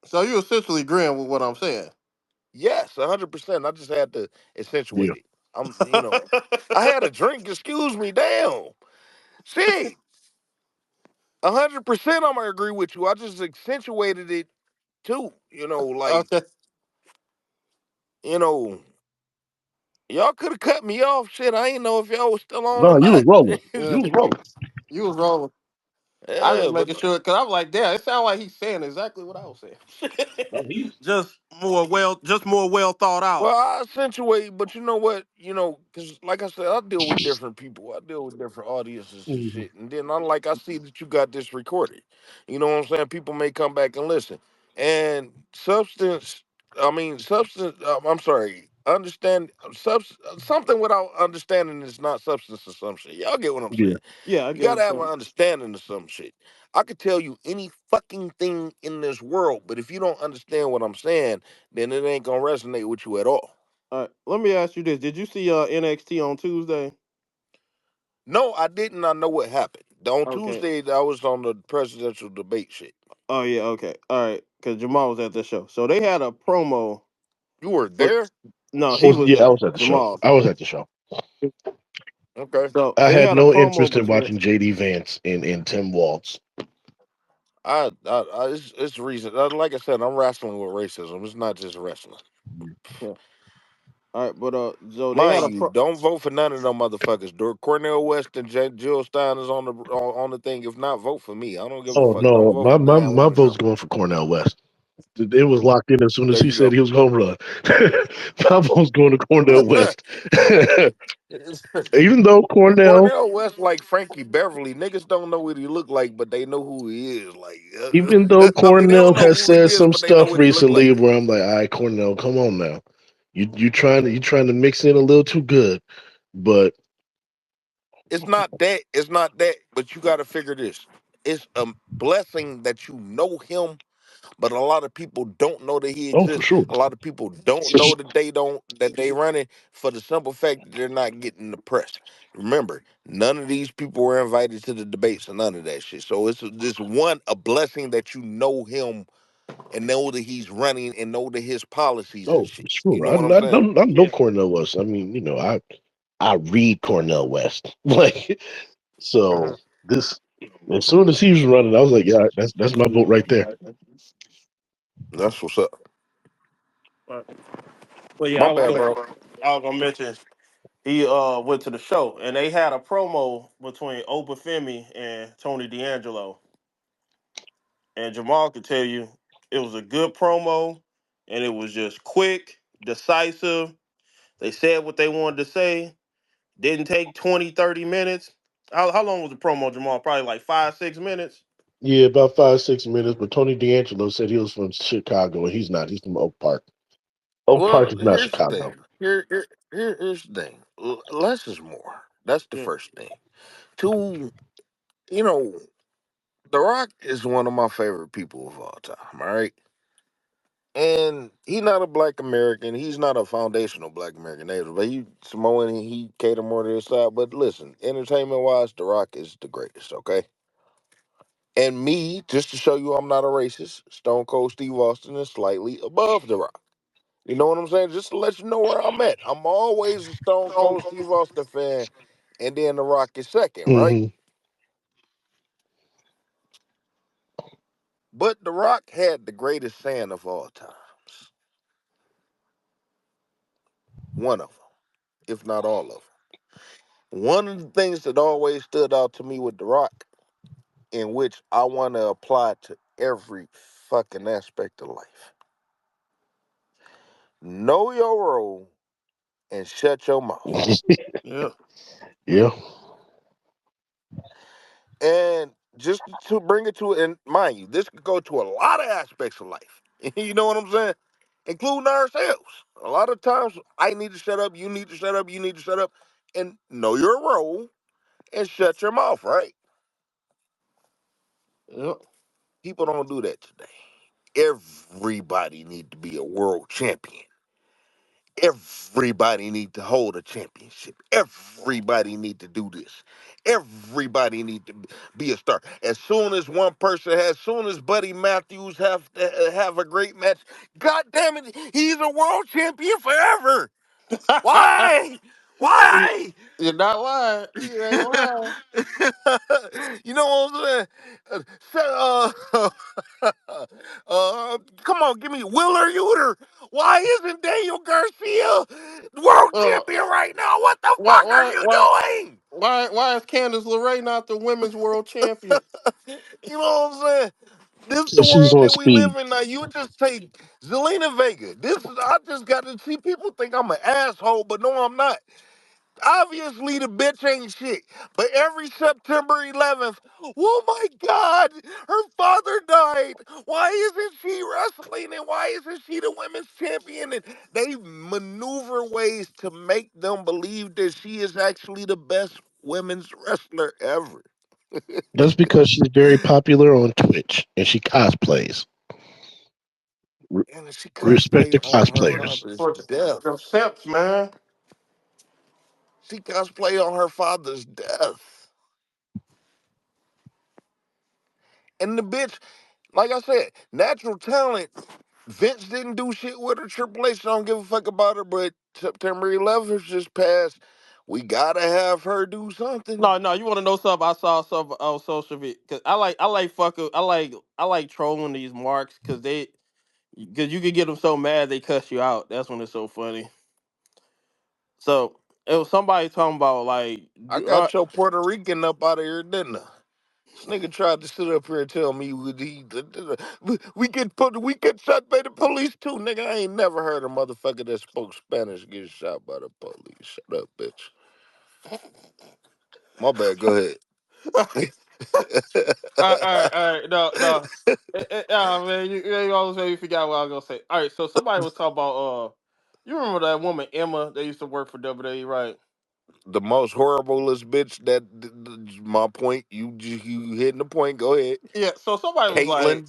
So you essentially agreeing with what I'm saying. Yes, 100%. I just had to Yeah. accentuate it. I had a drink. Excuse me. Damn. See, 100%. I'm gonna agree with you. I just accentuated it too. Okay. You know, y'all could have cut me off. Shit, I ain't know if y'all was still on or No, you was not. rolling. Yeah, You was rolling. you was rolling. I Yeah, just but making sure because I'm like, damn, it sounds like he's saying exactly what I was saying. No, he. Just more well thought out. well, I accentuate. But you know what? Because like I said, I deal with different people. I deal with different audiences and Mhm. shit. And then I see that you got this recorded. You know what I'm saying? People may come back and listen. And substance. I'm sorry. understand something without understanding is not substance or some shit. Y'all get what I'm Yeah. saying? Yeah, I You get what gotta you're have an saying. understanding of some shit. I could tell you any fucking thing in this world, but if you don't understand what I'm saying, then it ain't gonna resonate with you at all. All right, let me ask you this: did you see NXT on Tuesday? No, I didn't. I know what happened. On Okay. Tuesday, I was on the presidential debate shit. Oh yeah. Okay. All right. Because Jamal was at the show, so they had a promo. You were But there? no, I he was, was yeah, I there. was at the show. Jamal. I was at the show. Okay. So I they had had a no promo interest in between. watching JD Vance and Tim Waltz. It's reason. Like I said, I'm wrestling with racism. It's not just wrestling. Yeah. All right, but so they had Mind a you, pro. don't vote for none of them motherfuckers. Cornell West and Jill Stein is on the thing. If not, vote for me. I don't give a Oh fuck. Don't no, vote for Diane my Williams. vote's going for Cornell West. It was locked in as soon as There he you said go. he was going to run. My vote's going to Cornell West. Even though Cornell, Cornell West like Frankie Beverly. Niggas don't know what he look like, but they know who he is. Like, even though I mean, they Cornell don't know has who he said is, some but they know stuff what he look like. recently where I'm like, all right, Cornell, come on now. You trying to mix in a little too good. But It's not that. It's not that. But you got to figure this. It's a blessing that you know him, but a lot of people don't know that he oh, for exists. sure. A lot of people don't know that they running for the simple fact that they're not getting the press. Remember, none of these people were invited to the debates or none of that shit. So it's just a blessing that you know him and know that he's running and know that his policies and Oh, for shit. You sure. know what I'm saying? I know Yeah. Cornell West. I mean, I read Cornell West. Like so this as soon as he was running, I was like, yeah, that's my vote right there. That's what's up. But yeah, My bad, bro. I was gonna mention he went to the show and they had a promo between Obafemi and Tony D'Angelo, and Jamal could tell you it was a good promo, and it was just quick, decisive. They said what they wanted to say. Didn't take 20, 30 minutes. How long was the promo, Jamal? Probably like 5, 6 minutes. Yeah, about 5, 6 minutes. But Tony D'Angelo said he was from Chicago, and he's not. He's from Oak Park. Oak Park Well, is not here's the thing. Chicago. Here's the thing. Less is more. That's the Yeah. first thing. Two, you know, The Rock is one of my favorite people of all time. All right, and he's not a Black American. He's not a foundational Black American native, but he Samoan. And he cater more to his side. But listen, entertainment wise, The Rock is the greatest. Okay, and me, just to show you I'm not a racist, Stone Cold Steve Austin is slightly above The Rock. You know what I'm saying? Just to let you know where I'm at. I'm always a Stone Cold Steve Austin fan, and then The Rock is second, right? Hmm. But The Rock had the greatest saying of all times. One of them, if not all of them. One of the things that always stood out to me with The Rock, in which I want to apply to every fucking aspect of life. Know your role and shut your mouth. Yeah. Yeah. And just to bring it to, and mind you, this could go to a lot of aspects of life. You know what I'm saying? Including ourselves. A lot of times, I need to shut up, you need to shut up, you need to shut up, and know your role and shut your mouth, right? Yeah. People don't do that today. Everybody need to be a world champion. Everybody need to hold a championship. Everybody need to do this. Everybody need to be a star. As soon as one person has, soon as Buddy Matthews have a great match, God damn it, he's a world champion forever. Why? Why? You're not lying. You ain't lying. You know what I'm saying? Come on, give me Willer Uter. Why isn't Daniel Garcia world Uh, champion right now? What the why, fuck are why, you why, doing? why is Candice LeRae not the women's world champion? You know what I'm saying? This the She's world on that we speed. live in now. You just take Zelina Vega. I just got to see people think I'm an asshole, but no, I'm not. Obviously, the bitch ain't shit. But every September 11th, oh my God, her father died. Why isn't she wrestling and why isn't she the women's champion? And they maneuver ways to make them believe that she is actually the best women's wrestler ever. That's because she's very popular on Twitch and she cosplays. Re- And she Respect cosplayed the on her cosplayers. father's For death. them simps, man. She cosplayed on her father's death. And the bitch, like I said, natural talent. Vince didn't do shit with her. Triple H don't give a fuck about her. But September 11th just passed. We gotta have her do something. No, no, you want to know something? I saw something on social media because I like trolling these marks because you can get them so mad they cuss you out. That's when it's so funny. So it was somebody talking about like, I got your Puerto Rican up out of here, didn't I? This nigga tried to sit up here and tell me we get shot by the police too, nigga. I ain't never heard a motherfucker that spoke Spanish get shot by the police. Shut up, bitch. My bad. Go ahead. all right, no, no, man, you always say you forgot what I was gonna say. All right, so somebody was talking about you remember that woman Emma that used to work for WWE, right? The most horriblest bitch my point. You hitting the point. Go ahead. Yeah, so Caitlyn.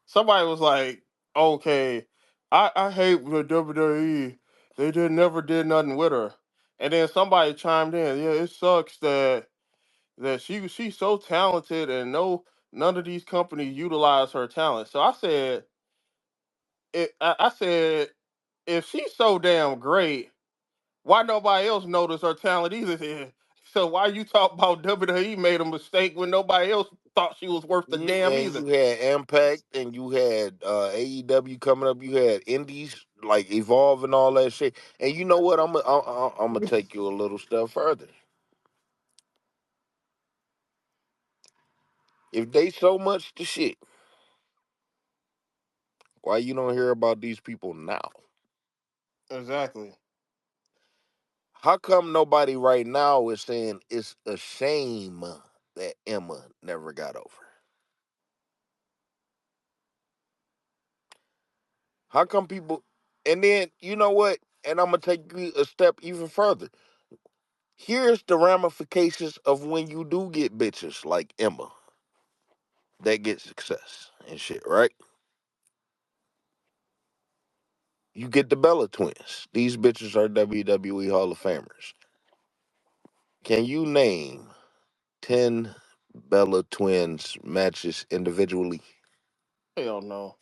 somebody was like, okay, I hate the WWE. They never did nothing with her. And then somebody chimed in, yeah, it sucks that she's so talented and none of these companies utilize her talent. So I said if she's so damn great, why nobody else noticed her talent either then? So why you talk about WWE made a mistake when nobody else thought she was worth the damn And either? you had Impact, and you had AEW coming up. You had Indies like Evolve and all that shit. And you know what? I'm gonna take you a little step further. If they so much the shit, why you don't hear about these people now? Exactly. How come nobody right now is saying it's a shame that Emma never got over? How come people? And then you know what? And I'm gonna take you a step even further. Here's the ramifications of when you do get bitches like Emma that get success and shit, right? You get the Bella twins. These bitches are WWE Hall of Famers. Can you name 10 Bella twins matches individually? Hell no.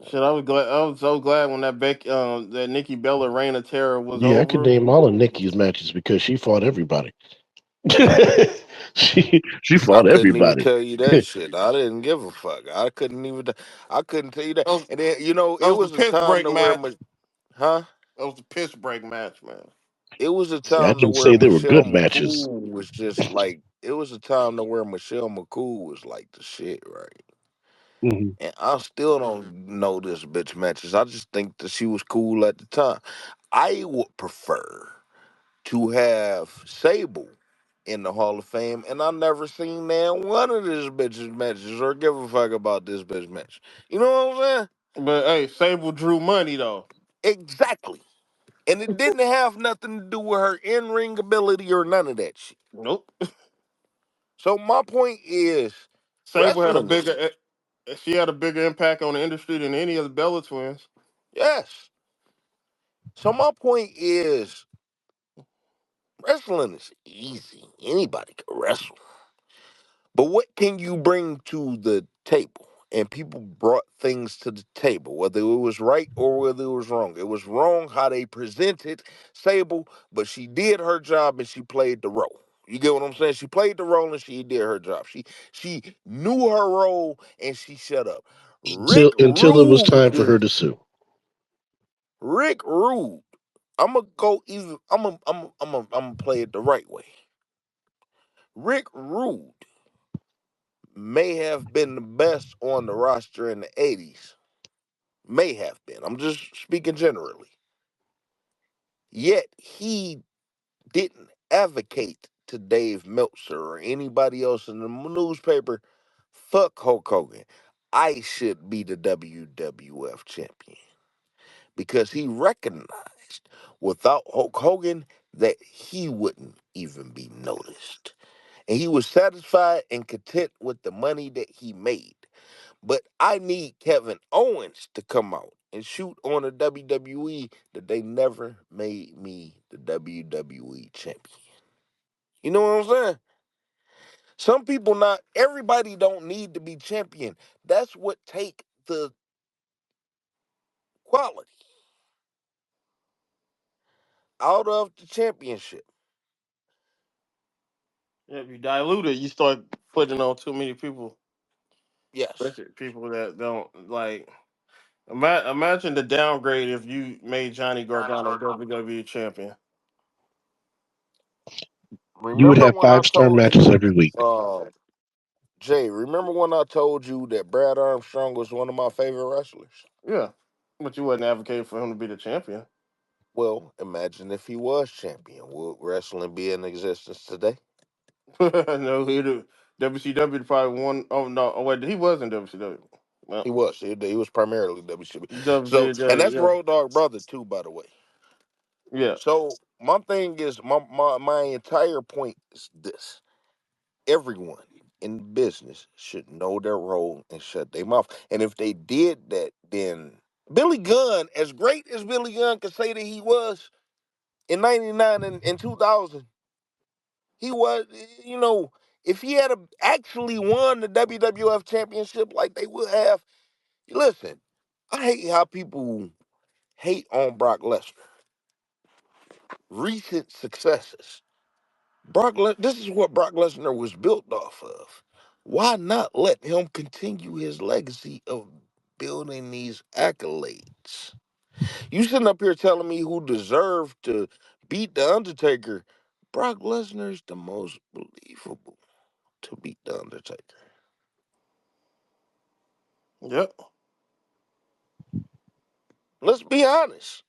Shit, I was so glad when that Nikki Bella Reign of Terror was Yeah, I could over. name all of Nikki's matches because she fought everybody. she I fought couldn't even everybody. tell you that shit. I didn't give a fuck. I couldn't tell you that. That was, And then, you know, that it was the was a piss time break to where, match. huh? That was the piss break match, man. It was a See, I time to can where say they were Michelle good matches. McCool was just like, it was a time to where Michelle McCool was like the shit, right? Hmm. And I still don't know this bitch matches. I just think that she was cool at the time. I would prefer to have Sable in the Hall of Fame, and I never seen that one of this bitch's matches or give a fuck about this bitch match. You know what I'm saying? But hey, Sable drew money though. Exactly. And it didn't have nothing to do with her in ring ability or none of that shit. Nope. So my point is, Sable had a wrestling is bigger. She had a bigger impact on the industry than any of the Bella twins. yes. So my point is, wrestling is easy. Anybody can wrestle. But what can you bring to the table? And people brought things to the table, whether it was right or whether it was wrong. It was wrong how they presented Sable, but she did her job and she played the role. You get what I'm saying? She played the role and she did her job. She knew her role and she shut up. Rick Until it was time for Rude, her to sue. Rick Rude. I'm gonna go even. I'm gonna play it the right way. Rick Rude may have been the best on the roster in the 80s. May have been. I'm just speaking generally. Yet he didn't advocate to Dave Meltzer or anybody else in the newspaper, fuck Hulk Hogan. I should be the WWF champion because he recognized without Hulk Hogan that he wouldn't even be noticed. And he was satisfied and content with the money that he made. But I need Kevin Owens to come out and shoot on the WWE that they never made me the WWE champion. You know what I'm saying? Some people not everybody don't need to be champion. That's what take the quality out of the championship. If you dilute it, you start putting on too many people, Yes. especially people that don't like. Imagine the downgrade if you made Johnny Gargano WWE champion. You would Remember have when I 5-star told matches you, every week. Jay, remember when I told you that Brad Armstrong was one of my favorite wrestlers? Yeah, but you wasn't advocating for him to be the champion. Well, imagine if he was champion. Would wrestling be in existence today? No, he the WCW probably won. Oh no, oh wait, he was in WCW. Well, He was. He was primarily WCW. So, and that's WCW, Road Dogg brother too, by the way. yeah, So my thing is, my entire point is this: everyone in business should know their role and shut their mouth. And if they did that, then Billy Gunn, as great as Billy Gunn could say that he was in '99 and 2000, he was, you know, if he had actually won the WWF championship like they would have, listen, I hate how people hate on Brock Lesnar. Recent successes. This is what Brock Lesnar was built off of. Why not let him continue his legacy of building these accolades? You sitting up here telling me who deserved to beat the Undertaker. Brock Lesnar is the most believable to beat the Undertaker. yep, Let's be honest.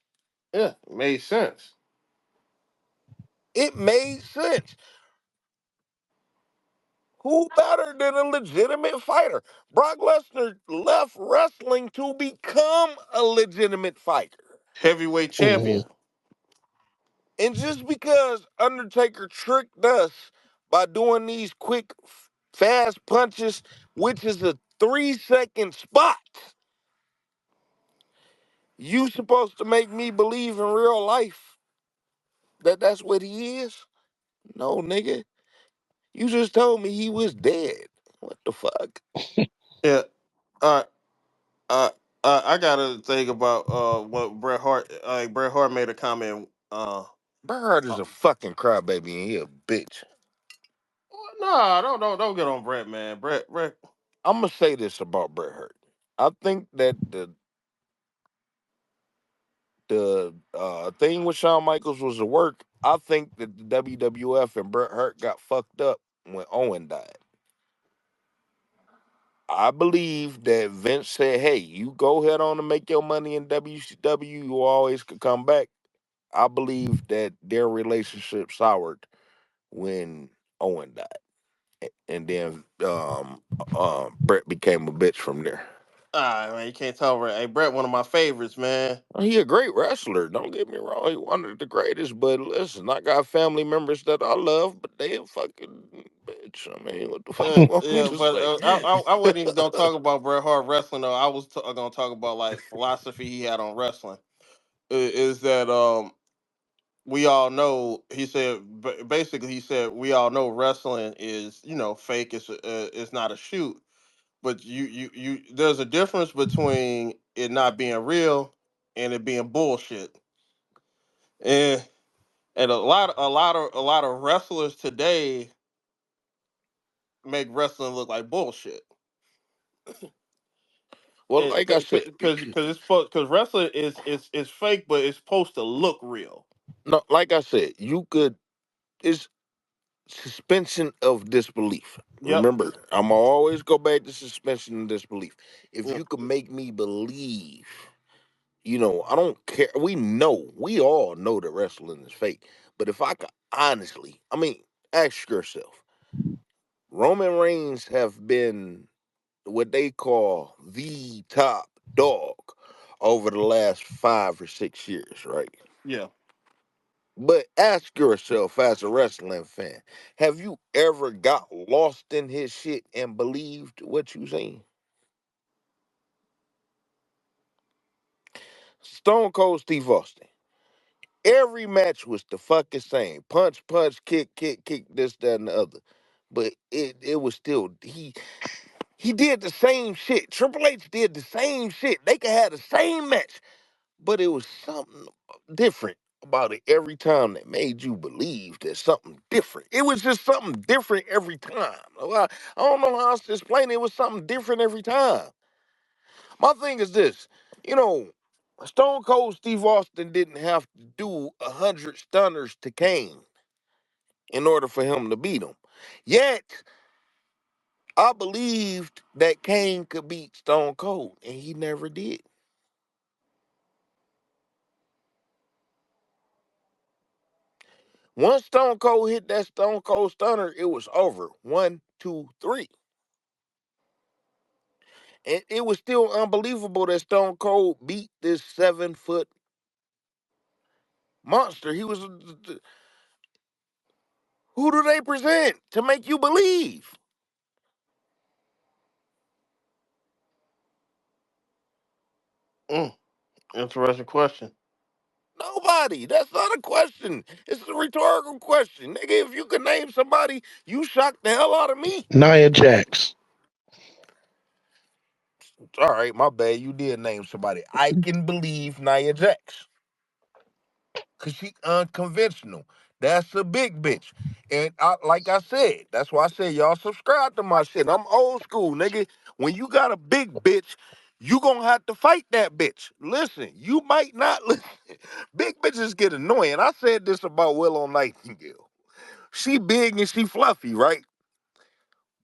yeah, made sense. It made sense. Who better than a legitimate fighter? Brock Lesnar left wrestling to become a legitimate fighter. Heavyweight Hmm. champion. And just because Undertaker tricked us by doing these quick, fast punches, which is a 3-second spot, you supposed to make me believe in real life that that's what he is? No, nigga. You just told me he was dead. What the fuck? Yeah, uh, uh, I gotta think about what Bret Hart. Bret Hart made a comment. Bret Hart is a fucking crybaby and he a bitch. No, don't get on Bret, man. Bret. I'm gonna say this about Bret Hart. I think that the thing with Shawn Michaels was the work. I think that the WWF and Bret Hart got fucked up when Owen died. I believe that Vince said, "Hey, you go ahead on and make your money in WCW. You always could come back." I believe that their relationship soured when Owen died, and then Bret became a bitch from there. Ah, man, you can't tell Bret. Hey, Bret, one of my favorites, man. He a great wrestler. Don't get me wrong. He one of the greatest. But listen, I got family members that I love, but they a fucking bitch. I mean, what the fuck you want me Yeah, to but say? I wasn't even gonna talk about Bret Hart wrestling though. I was gonna talk about like philosophy he had on wrestling. Is that we all know he said basically he said we all know wrestling is fake. It's not a shoot, but you there's a difference between it not being real and it being bullshit. And a lot of wrestlers today make wrestling look like bullshit. Well, like I said, Because wrestling is fake, but it's supposed to look real. no, like I said, you could. It's suspension of disbelief. Yep. Remember, I'm always go back to suspension of disbelief. If Yep. you could make me believe, I don't care. We all know that wrestling is fake. But if I could honestly, I mean, ask yourself, Roman Reigns have been what they call the top dog over the last 5 or 6 years, right? Yeah. But ask yourself as a wrestling fan, have you ever got lost in his shit and believed what you seen? Stone Cold Steve Austin. Every match was the fucking same. Punch, punch, kick, kick, kick, this, that, and the other. But it was still he did the same shit. Triple H did the same shit. They could have the same match, but it was something different about it every time that made you believe there's something different. It was just something different every time. Well, I don't know how else to explain it. It was something different every time. My thing is this, you know, Stone Cold Steve Austin didn't have to do 100 stunners to Kane in order for him to beat him. Yet, I believed that Kane could beat Stone Cold, and he never did. Once Stone Cold hit that Stone Cold Stunner, it was over. One, two, three. And it was still unbelievable that Stone Cold beat this 7 foot monster. He was. Who do they present to make you believe? Mm, interesting question. Nobody. That's not a question. It's a rhetorical question. Nigga, if you could name somebody, you shocked the hell out of me. Nia Jax. All right, my bad. You did name somebody. I can believe Nia Jax. Cause she unconventional. That's a big bitch. And like I said, that's why I said y'all subscribe to my shit. I'm old school, nigga. When you got a big bitch, you gonna have to fight that bitch. Listen, you might not listen. Big bitches get annoying. I said this about Willow Nightingale. She big and she fluffy, right?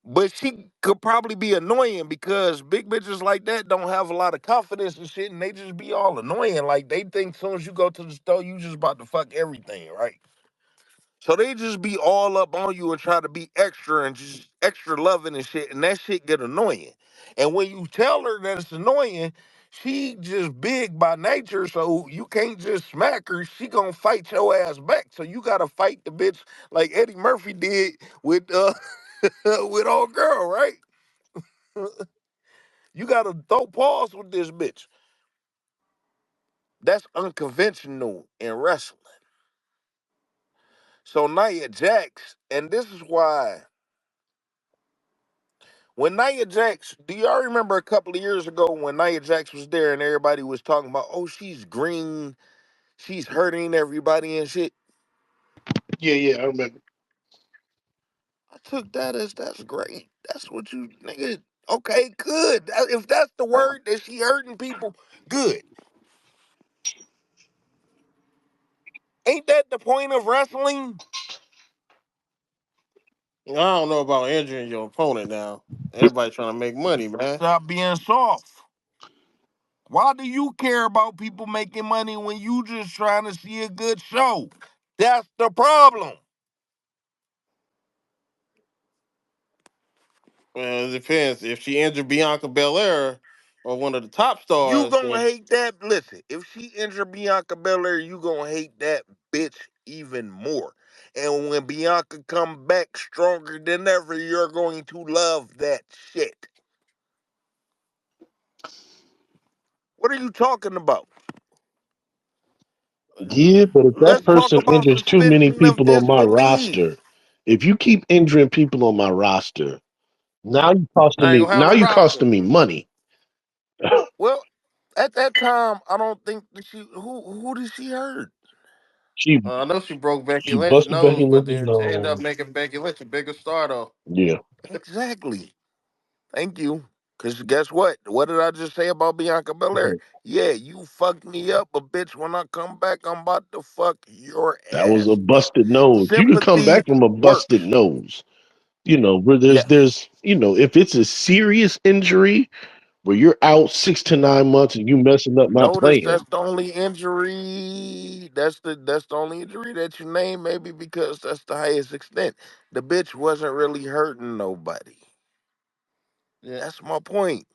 But she could probably be annoying because big bitches like that don't have a lot of confidence and shit, and they just be all annoying. Like they think as soon as you go to the store, you just about to fuck everything, right? So they just be all up on you and try to be extra and just extra loving and shit, and that shit get annoying. And when you tell her that it's annoying, she just big by nature, so you can't just smack her. She gonna fight your ass back. So you gotta fight the bitch like Eddie Murphy did with with old girl, right? You gotta throw paws with this bitch. That's unconventional in wrestling. So Nia Jax, and this is why when Nia Jax, do y'all remember a couple of years ago when Nia Jax was there and everybody was talking about, oh, she's green, she's hurting everybody and shit? Yeah, yeah, I remember. I took that as that's great. That's what you nigga. Okay, good. If that's the word that she hurting people, good. Ain't that the point of wrestling? I don't know about injuring your opponent now. Everybody trying to make money, man. Stop being soft. Why do you care about people making money when you just trying to see a good show? That's the problem. Well, it depends. If she injured Bianca Belair or one of the top You stars, gonna then hate that. Listen, if she injure Bianca Belair, you gonna hate that bitch even more. And when Bianca come back stronger than ever, you're going to love that shit. What are you talking about? Yeah, but if that Let's talk person about injures too many suspension of people on my disbelief. roster, if you keep injuring people on my roster, I ain't gonna have now no you roster. costing me money. Well, at that time, I don't think that who did she hurt? She I know she broke Becky she Lynch's busted nose, Becky but Lynch's then she ended up nose. making Becky Lynch a bigger star, though. Yeah, Exactly. Thank you. Cause guess what? What did I just say about Bianca Belair? Yeah, you fucked me up, but bitch, when I come back, I'm about to fuck your that was a ass up. busted nose. You can come Sympathy back from a busted works. nose. You know, where Yes. there's if it's a serious injury where you're out 6 to 9 months and you messing up not Notice playing. that's the only injury. That's the only injury that you name, maybe because that's the highest extent. The bitch wasn't really hurting nobody. Yeah. That's my point.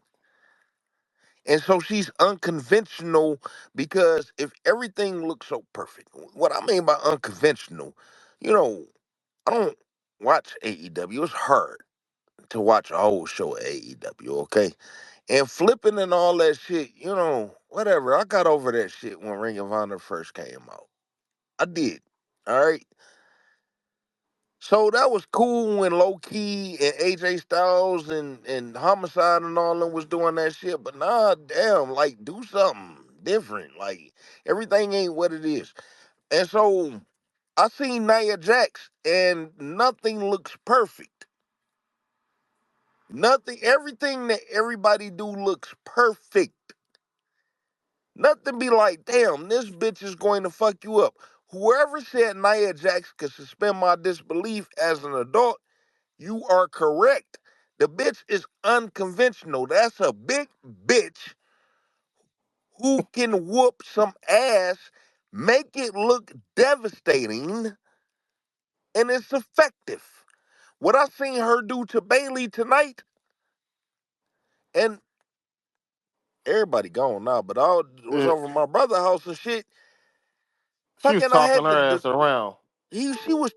And so she's unconventional because if everything looks so perfect, what I mean by unconventional, you know, I don't watch AEW. It's hard to watch a whole show of AEW, okay? And flipping and all that shit, whatever. I got over that shit when Ring of Honor first came out. I did. All right. So that was cool when Low Key and AJ Styles and Homicide and all them was doing that shit. But nah, damn, like do something different. Like everything ain't what it is. And so I seen Nia Jax and nothing looks perfect. Nothing, everything that everybody do looks perfect. Nothing be like, damn, this bitch is going to fuck you up. Whoever said Nia Jax could suspend my disbelief as an adult, you are correct. The bitch is unconventional. That's a big bitch who can whoop some ass, make it look devastating, and it's effective. What I seen her do to Bailey tonight, and everybody gone now, but I was Yeah. over my brother's house and shit. She was Fucking, I talking had her ass around. she was